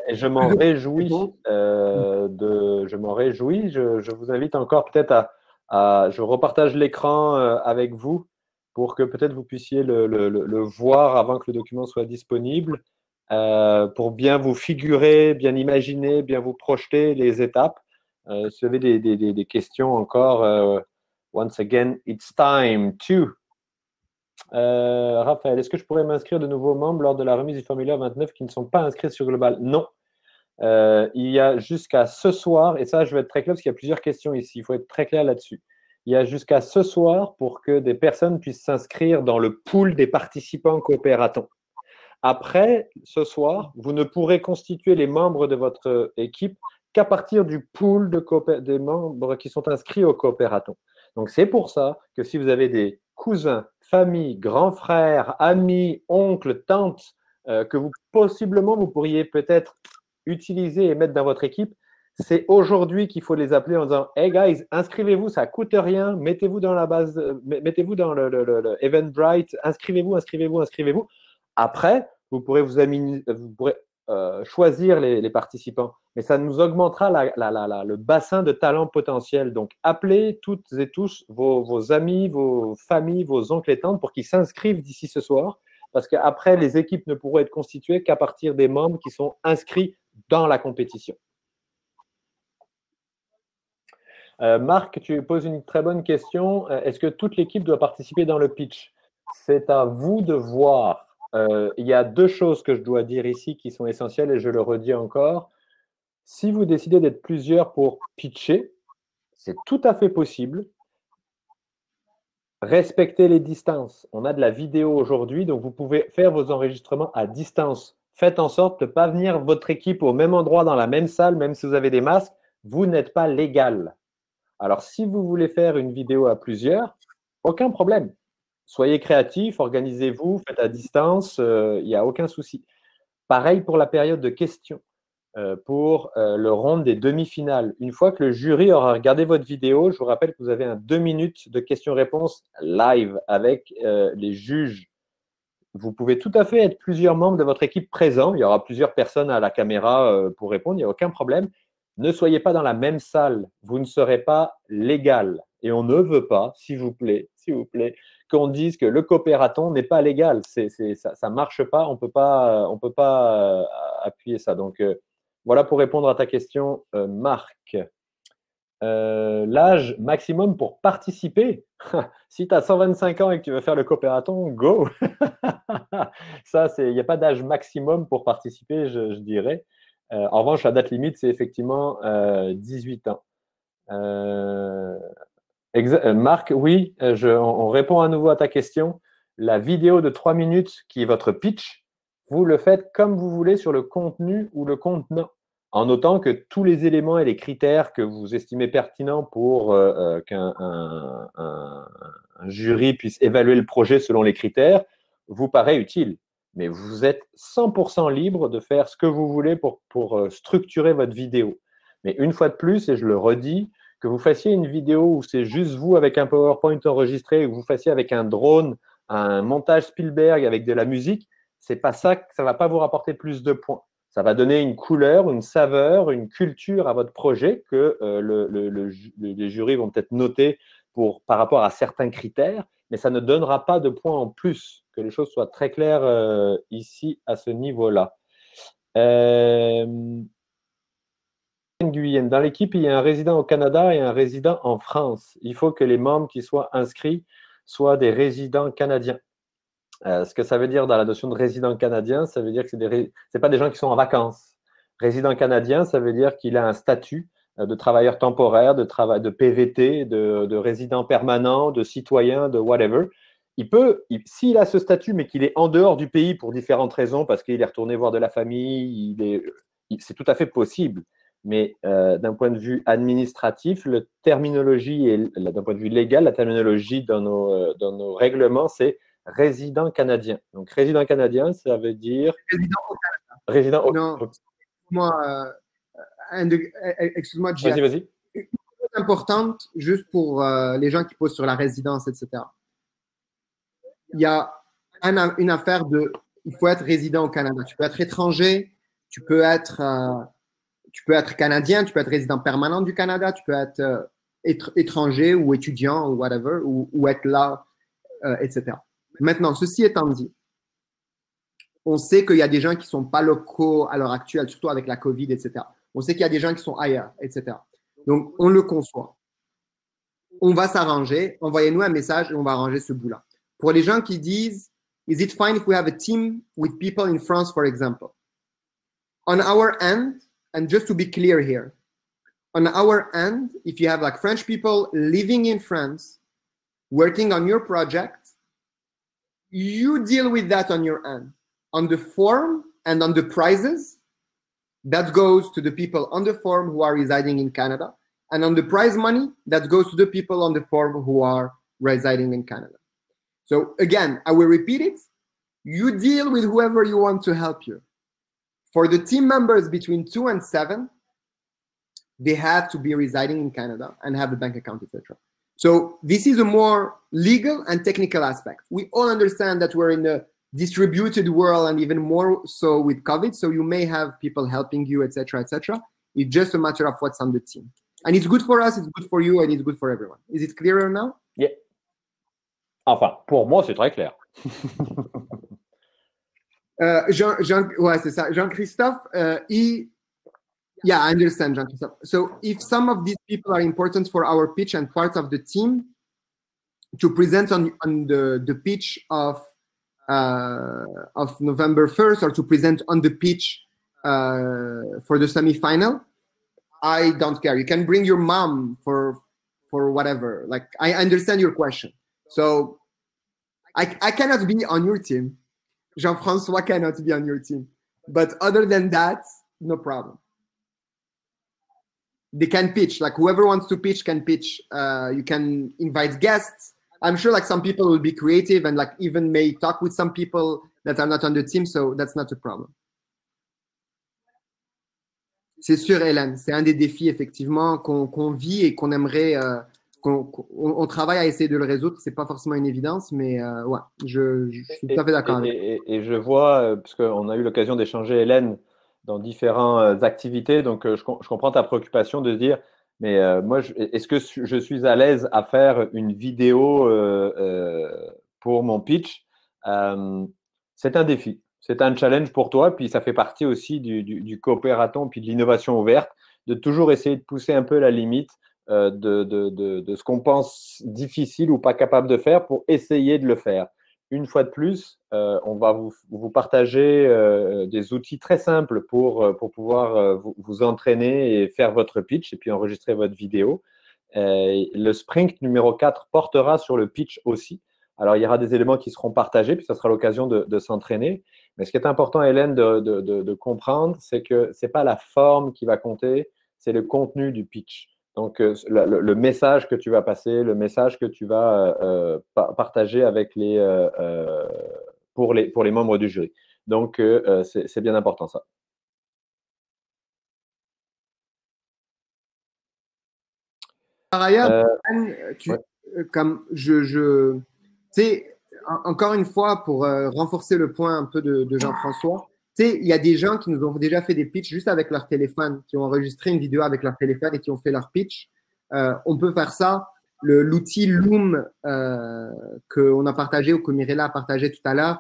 Et je m'en réjouis. Je m'en réjouis. Je vous invite encore peut-être je repartage l'écran avec vous pour que peut-être vous puissiez le voir avant que le document soit disponible, pour bien vous figurer, bien imaginer, bien vous projeter les étapes. Si vous avez des questions encore, once again, it's time to. Raphaël, est-ce que je pourrais m'inscrire de nouveaux membres lors de la remise du formulaire 29 qui ne sont pas inscrits sur Global? Non. Il y a jusqu'à ce soir, et ça je vais être très clair parce qu'il y a plusieurs questions ici, il faut être très clair là-dessus. Il y a jusqu'à ce soir pour que des personnes puissent s'inscrire dans le pool des participants coopératons. Après ce soir, vous ne pourrez constituer les membres de votre équipe qu'à partir du pool des membres qui sont inscrits au coopératon. Donc c'est pour ça que si vous avez des cousins, familles, grands frères, amis, oncles, tantes, que possiblement vous pourriez peut-être utiliser et mettre dans votre équipe, c'est aujourd'hui qu'il faut les appeler en disant Hey guys, inscrivez-vous, ça ne coûte rien, mettez-vous dans la base, mettez-vous dans le Eventbrite, inscrivez-vous, inscrivez-vous, inscrivez-vous. Après, vous pourrez choisir les participants, mais ça nous augmentera le bassin de talents potentiels. Donc, appelez toutes et tous vos amis, vos familles, vos oncles et tantes pour qu'ils s'inscrivent d'ici ce soir, parce qu'après, les équipes ne pourront être constituées qu'à partir des membres qui sont inscrits dans la compétition. Marc, tu poses une très bonne question. Est-ce que toute l'équipe doit participer dans le pitch? C'est à vous de voir. Il y a deux choses que je dois dire ici qui sont essentielles et je le redis encore. Si vous décidez d'être plusieurs pour pitcher, c'est tout à fait possible. Respectez les distances. On a de la vidéo aujourd'hui, donc vous pouvez faire vos enregistrements à distance. Faites en sorte de ne pas venir votre équipe au même endroit, dans la même salle, même si vous avez des masques. Vous n'êtes pas légal. Alors, si vous voulez faire une vidéo à plusieurs, aucun problème. Soyez créatifs, organisez-vous, faites à distance, il n'y a aucun souci. Pareil pour la période de questions, pour le round des demi-finales. Une fois que le jury aura regardé votre vidéo, je vous rappelle que vous avez un 2 minutes de questions-réponses live avec les juges. Vous pouvez tout à fait être plusieurs membres de votre équipe présents. Il y aura plusieurs personnes à la caméra pour répondre, il n'y a aucun problème. Ne soyez pas dans la même salle, vous ne serez pas légal. Et on ne veut pas, s'il vous plaît, qu'on dise que le coopératon n'est pas légal. Ça ne marche pas, on peut pas appuyer ça. Donc, voilà pour répondre à ta question, Marc. L'âge maximum pour participer. Si tu as 125 ans et que tu veux faire le coopératon, go. Ça, il n'y a pas d'âge maximum pour participer, je dirais. En revanche, la date limite, c'est effectivement 18 ans. Marc, oui, on répond à nouveau à ta question. La vidéo de 3 minutes qui est votre pitch, vous le faites comme vous voulez sur le contenu ou le contenant, en notant que tous les éléments et les critères que vous estimez pertinents pour qu'un un jury puisse évaluer le projet selon les critères vous paraît utile. Mais vous êtes 100% libre de faire ce que vous voulez pour structurer votre vidéo. Mais une fois de plus, et je le redis, que vous fassiez une vidéo où c'est juste vous avec un PowerPoint enregistré, ou que vous fassiez avec un drone, un montage Spielberg avec de la musique, c'est pas ça, ça va pas vous rapporter plus de points. Ça va donner une couleur, une saveur, une culture à votre projet que les jurys vont peut-être noter par rapport à certains critères, mais ça ne donnera pas de points en plus. Que les choses soient très claires ici à ce niveau-là. Guyenne. Dans l'équipe, il y a un résident au Canada et un résident en France. Il faut que les membres qui soient inscrits soient des résidents canadiens. Ce que ça veut dire dans la notion de résident canadien, ça veut dire que ce n'est pas des gens qui sont en vacances. Résident canadien, ça veut dire qu'il a un statut de travailleur temporaire, de PVT, de résident permanent, de citoyen, de whatever. S'il a ce statut, mais qu'il est en dehors du pays pour différentes raisons, parce qu'il est retourné voir de la famille, c'est tout à fait possible. Mais d'un point de vue administratif, la terminologie et d'un point de vue légal, la terminologie dans nos règlements, c'est résident canadien. Donc, résident canadien, ça veut dire… Résident au Canada. Non, moi, excuse-moi, vas-y. importante, juste pour les gens qui posent sur la résidence, etc. Il y a une affaire de, il faut être résident au Canada. Tu peux être étranger, tu peux être canadien, tu peux être résident permanent du Canada, tu peux être étranger ou étudiant ou whatever, ou être là, etc. Maintenant, ceci étant dit, on sait qu'il y a des gens qui ne sont pas locaux à l'heure actuelle, surtout avec la COVID, etc. On sait qu'il y a des gens qui sont ailleurs, etc. Donc, on le conçoit. On va s'arranger, envoyez-nous un message et on va arranger ce bout-là. Pour les gens qui disent, is it fine if we have a team with people in France, for example? On our end, and just to be clear here, on our end, if you have like French people living in France, working on your project, you deal with that on your end. On the form and on the prizes, that goes to the people on the form who are residing in Canada. And on the prize money, that goes to the people on the form who are residing in Canada. So again, I will repeat it. You deal with whoever you want to help you. For the team members between 2 and 7, they have to be residing in Canada and have a bank account, etc. So this is a more legal and technical aspect. We all understand that we're in a distributed world and even more so with COVID. So you may have people helping you, etc., etc. It's just a matter of what's on the team. And it's good for us, it's good for you, and it's good for everyone. Is it clearer now? Yeah. Enfin, pour moi, c'est très clair. Ouais, c'est ça. Jean-Christophe, yeah, I understand, Jean-Christophe. So if some of these people are important for our pitch and part of the team to present on the pitch of November 1st or to present on the pitch for the semi-final, I don't care. You can bring your mom for whatever. Like, I understand your question. So I cannot be on your team. Jean-François cannot be on your team. But other than that, no problem. They can pitch. Like, whoever wants to pitch can pitch. You can invite guests. I'm sure like some people will be creative and like even may talk with some people that are not on the team. So that's not a problem. C'est sûr, Hélène. C'est un des défis effectivement qu'on vit et qu'on aimerait... on travaille à essayer de le résoudre. C'est pas forcément une évidence, mais ouais, je suis tout à fait d'accord avec vous. Et je vois, parce qu'on a eu l'occasion d'échanger, Hélène, dans différentes activités, donc je comprends ta préoccupation de se dire, mais moi, est-ce que je suis à l'aise à faire une vidéo pour mon pitch? C'est un défi, c'est un challenge pour toi, puis ça fait partie aussi du coopératon, puis de l'innovation ouverte, de toujours essayer de pousser un peu la limite de ce qu'on pense difficile ou pas capable de faire pour essayer de le faire. Une fois de plus, on va vous partager des outils très simples pour pouvoir vous entraîner et faire votre pitch et puis enregistrer votre vidéo. Le sprint numéro 4 portera sur le pitch aussi. Alors, il y aura des éléments qui seront partagés, puis ça sera l'occasion de s'entraîner. Mais ce qui est important, Hélène, de comprendre, c'est que ce n'est pas la forme qui va compter, c'est le contenu du pitch. Donc, le message que tu vas passer, le message que tu vas partager avec pour les membres du jury. Donc, c'est bien important ça. Par ailleurs, comme tu sais, encore une fois, pour renforcer le point un peu de Jean-François, tu sais, il y a des gens qui nous ont déjà fait des pitchs juste avec leur téléphone, qui ont enregistré une vidéo avec leur téléphone et qui ont fait leur pitch. On peut faire ça. L'outil Loom qu'on a partagé ou que Mirella a partagé tout à l'heure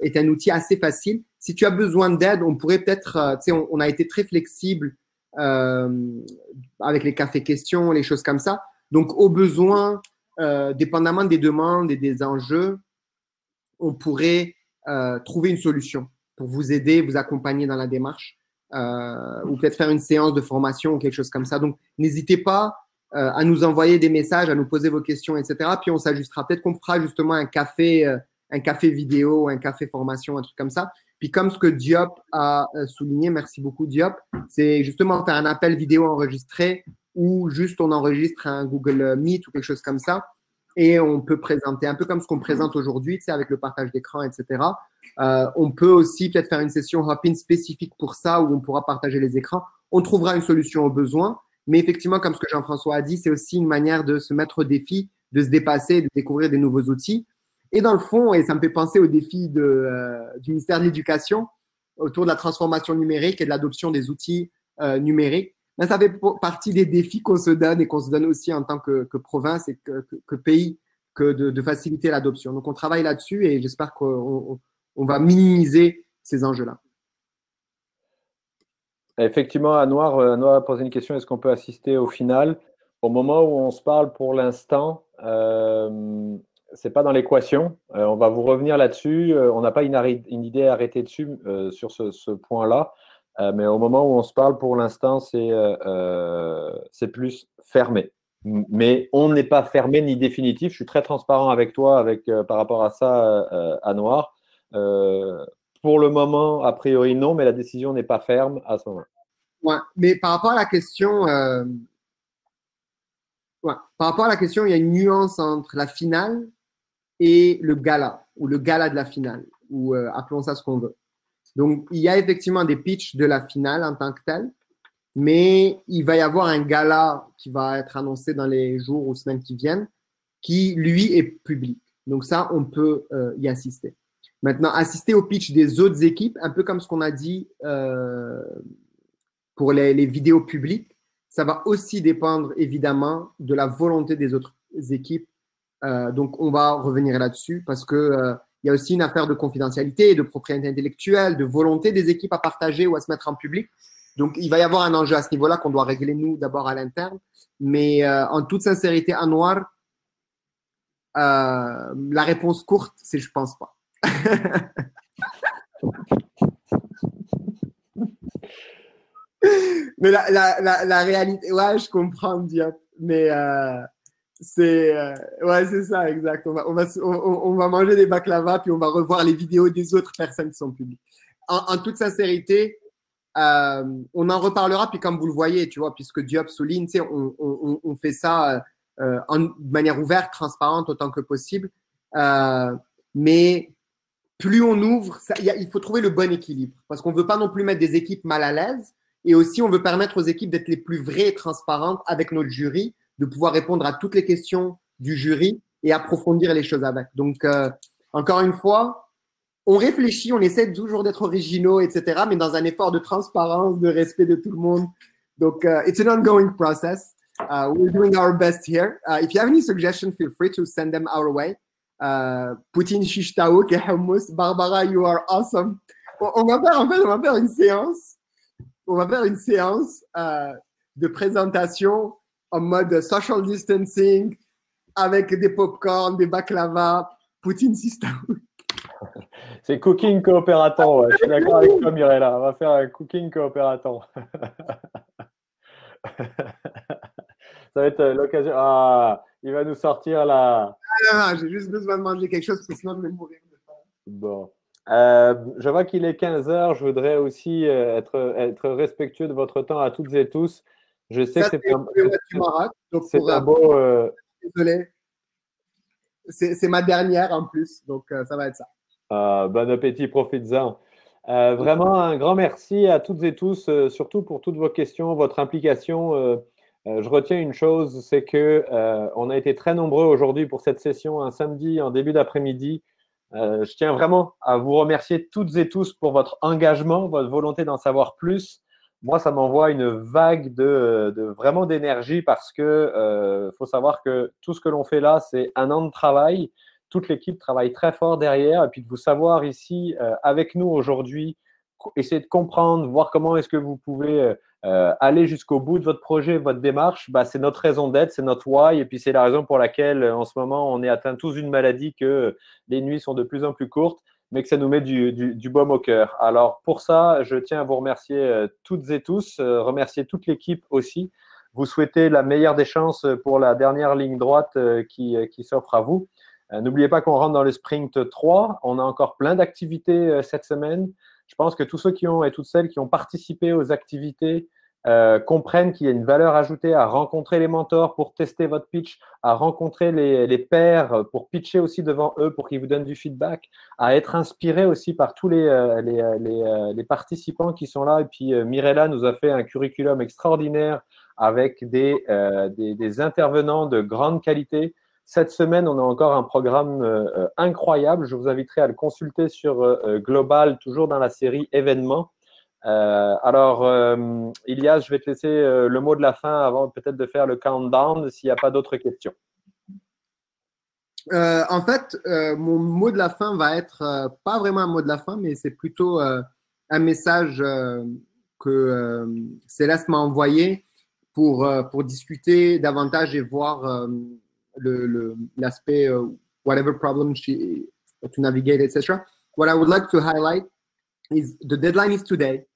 est un outil assez facile. Si tu as besoin d'aide, on pourrait peut-être, tu sais, on a été très flexible avec les cafés questions, les choses comme ça. Donc, au besoin, dépendamment des demandes et des enjeux, on pourrait trouver une solution pour vous aider, vous accompagner dans la démarche, ou peut-être faire une séance de formation ou quelque chose comme ça. Donc, n'hésitez pas à nous envoyer des messages, à nous poser vos questions, etc. Puis on s'ajustera. Peut-être qu'on fera justement un café vidéo, un café formation, un truc comme ça. Puis comme ce que Diop a souligné, merci beaucoup Diop, c'est justement faire un appel vidéo enregistré ou juste on enregistre un Google Meet ou quelque chose comme ça et on peut présenter un peu comme ce qu'on présente aujourd'hui, tu sais, avec le partage d'écran, etc. On peut aussi peut-être faire une session hop-in spécifique pour ça où on pourra partager les écrans. On trouvera une solution au besoin. Mais effectivement, comme ce que Jean-François a dit, c'est aussi une manière de se mettre au défi, de se dépasser, de découvrir des nouveaux outils. Et dans le fond, et ça me fait penser au défi du ministère de l'Éducation autour de la transformation numérique et de l'adoption des outils numériques. Ben, ça fait partie des défis qu'on se donne et qu'on se donne aussi en tant que province et que pays, que de faciliter l'adoption. Donc, on travaille là-dessus et j'espère qu'on va minimiser ces enjeux-là. Effectivement, Anouar a posé une question, est-ce qu'on peut assister au final? Au moment où on se parle pour l'instant, c'est pas dans l'équation. On va vous revenir là-dessus. On n'a pas une idée arrêtée dessus sur ce point-là. Mais au moment où on se parle pour l'instant, c'est plus fermé. Mais on n'est pas fermé ni définitif. Je suis très transparent avec toi par rapport à ça, Anouar. Pour le moment, a priori, non, mais la décision n'est pas ferme à ce moment-là. Ouais, mais par rapport à la question, par rapport à la question, il y a une nuance entre la finale et le gala, ou le gala de la finale, ou appelons ça ce qu'on veut. Donc, il y a effectivement des pitchs de la finale en tant que tel, mais il va y avoir un gala qui va être annoncé dans les jours ou semaines qui viennent, qui, lui, est public. Donc ça, on peut y assister. Maintenant, assister au pitch des autres équipes, un peu comme ce qu'on a dit pour les vidéos publiques, ça va aussi dépendre évidemment de la volonté des autres équipes. Donc, on va revenir là-dessus parce que il y a aussi une affaire de confidentialité, de propriété intellectuelle, de volonté des équipes à partager ou à se mettre en public. Donc, il va y avoir un enjeu à ce niveau-là qu'on doit régler nous d'abord à l'interne. Mais en toute sincérité, Anouar, la réponse courte, c'est je pense pas. Mais la réalité, ouais, je comprends, Diop. Mais ouais, c'est ça, exact. On va manger des baklava puis on va revoir les vidéos des autres personnes qui sont publiques. En toute sincérité, on en reparlera. Puis comme vous le voyez, tu vois, puisque Diop souligne, tu sais, on fait ça de manière ouverte, transparente autant que possible. Mais plus on ouvre, il faut trouver le bon équilibre parce qu'on ne veut pas non plus mettre des équipes mal à l'aise. Et aussi, on veut permettre aux équipes d'être les plus vraies et transparentes avec notre jury, de pouvoir répondre à toutes les questions du jury et approfondir les choses avec. Donc, encore une fois, on réfléchit, on essaie toujours d'être originaux, etc., mais dans un effort de transparence, de respect de tout le monde. Donc, it's an ongoing process. We're doing our best here. If you have any suggestions, feel free to send them our way. Poutine Shishtao, Hummus, Barbara, you are awesome. On va faire une séance. On va faire une séance de présentation en mode social distancing avec des popcorn, des baklava, Poutine Shishtao. C'est cooking coopératant. Ouais. Je suis d'accord avec toi, Mirella. On va faire un cooking coopératant. Ça va être l'occasion. Ah, il va nous sortir là. Non, j'ai juste besoin de manger quelque chose parce que sinon je vais mourir. Bon. Je vois qu'il est 15 heures. Je voudrais aussi être respectueux de votre temps à toutes et tous. Je sais ça, que c'est un beau. Désolé. C'est ma dernière en plus, donc ça va être ça. Bon appétit, profites-en. Vraiment, un grand merci à toutes et tous, surtout pour toutes vos questions, votre implication. Je retiens une chose, c'est que on a été très nombreux aujourd'hui pour cette session, un samedi en début d'après-midi. Je tiens vraiment à vous remercier toutes et tous pour votre engagement, votre volonté d'en savoir plus. Moi, ça m'envoie une vague vraiment d'énergie parce que faut savoir que tout ce que l'on fait là, c'est un an de travail. Toute l'équipe travaille très fort derrière. Et puis de vous savoir ici avec nous aujourd'hui, essayer de comprendre, voir comment est-ce que vous pouvez aller jusqu'au bout de votre projet, votre démarche, bah, c'est notre raison d'être, c'est notre why. Et puis c'est la raison pour laquelle en ce moment, on est atteint tous d'une maladie que les nuits sont de plus en plus courtes, mais que ça nous met du baume au cœur. Alors pour ça, je tiens à vous remercier toutes et tous, remercier toute l'équipe aussi. Vous souhaitez la meilleure des chances pour la dernière ligne droite qui s'offre à vous. N'oubliez pas qu'on rentre dans le sprint 3. On a encore plein d'activités cette semaine. Je pense que tous ceux qui ont et toutes celles qui ont participé aux activités comprennent qu'il y a une valeur ajoutée à rencontrer les mentors pour tester votre pitch, à rencontrer les pairs pour pitcher aussi devant eux pour qu'ils vous donnent du feedback, à être inspiré aussi par tous les participants qui sont là. Et puis Mirella nous a fait un curriculum extraordinaire avec des intervenants de grande qualité. Cette semaine, on a encore un programme incroyable. Je vous inviterai à le consulter sur Global, toujours dans la série événements. Ilias, je vais te laisser le mot de la fin avant peut-être de faire le countdown s'il n'y a pas d'autres questions. En fait, mon mot de la fin va être pas vraiment un mot de la fin, mais c'est plutôt un message que Céleste m'a envoyé pour discuter davantage et voir l'aspect whatever problem to navigate, etc. What I would like to highlight is the deadline is today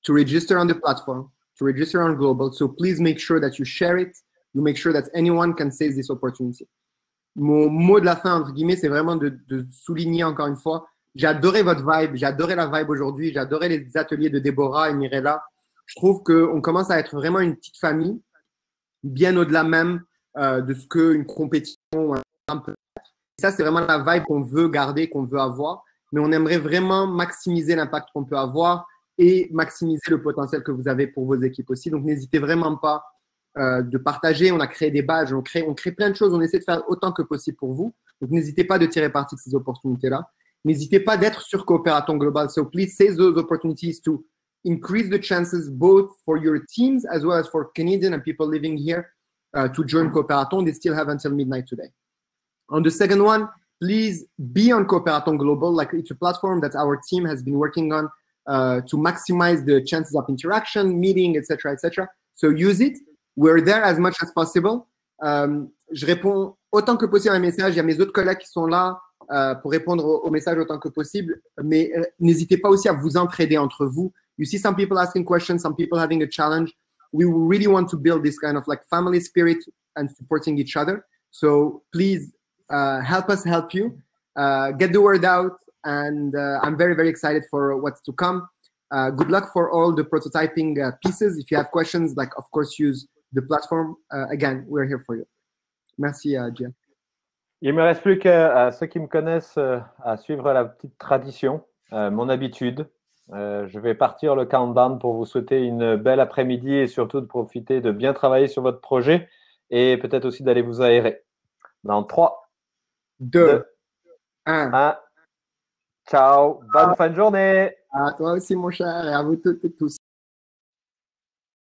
to register on the platform, to register on Global. So please make sure that you share it. You make sure that anyone can seize this opportunity. Mon mot de la fin, entre guillemets, c'est vraiment de souligner encore une fois, j'ai adoré votre vibe, j'ai adoré la vibe aujourd'hui, j'ai adoré les ateliers de Déborah et Mirella. Je trouve qu'on commence à être vraiment une petite famille, bien au-delà même de ce qu'une compétition ou un peut être. Ça, c'est vraiment la vibe qu'on veut garder, qu'on veut avoir, mais on aimerait vraiment maximiser l'impact qu'on peut avoir et maximiser le potentiel que vous avez pour vos équipes aussi. Donc, n'hésitez vraiment pas de partager. On a créé des badges, on crée plein de choses. On essaie de faire autant que possible pour vous. Donc, n'hésitez pas de tirer parti de ces opportunités-là. N'hésitez pas d'être sur Coopératon Global. So, please seize those opportunities to increase the chances both for your teams as well as for Canadian and people living here to join Coopératon. They still have until midnight today. On the second one, please be on Coopératon Global. Like, it's a platform that our team has been working on to maximize the chances of interaction, meeting, etc., etc. So use it. We're there as much as possible. Je réponds autant que possible à un message. Il y a mes autres collègues qui sont là pour répondre aux messages autant que possible. Mais n'hésitez pas aussi à vous entraider entre vous. You see some people asking questions, some people having a challenge. We really want to build this kind of like family spirit and supporting each other. So please help us help you. Get the word out. And I'm very, very excited for what's to come. Good luck for all the prototyping pieces. If you have questions, like, of course, use the platform. Again, we're here for you. Merci, Gia. Il ne me reste plus qu'à ceux qui me connaissent à suivre la petite tradition, mon habitude. Je vais partir le countdown pour vous souhaiter une belle après-midi et surtout de profiter de bien travailler sur votre projet et peut-être aussi d'aller vous aérer. Dans 3, 2, 1. Ciao. Bonne fin de journée. À toi aussi, mon cher, et à vous toutes et tous.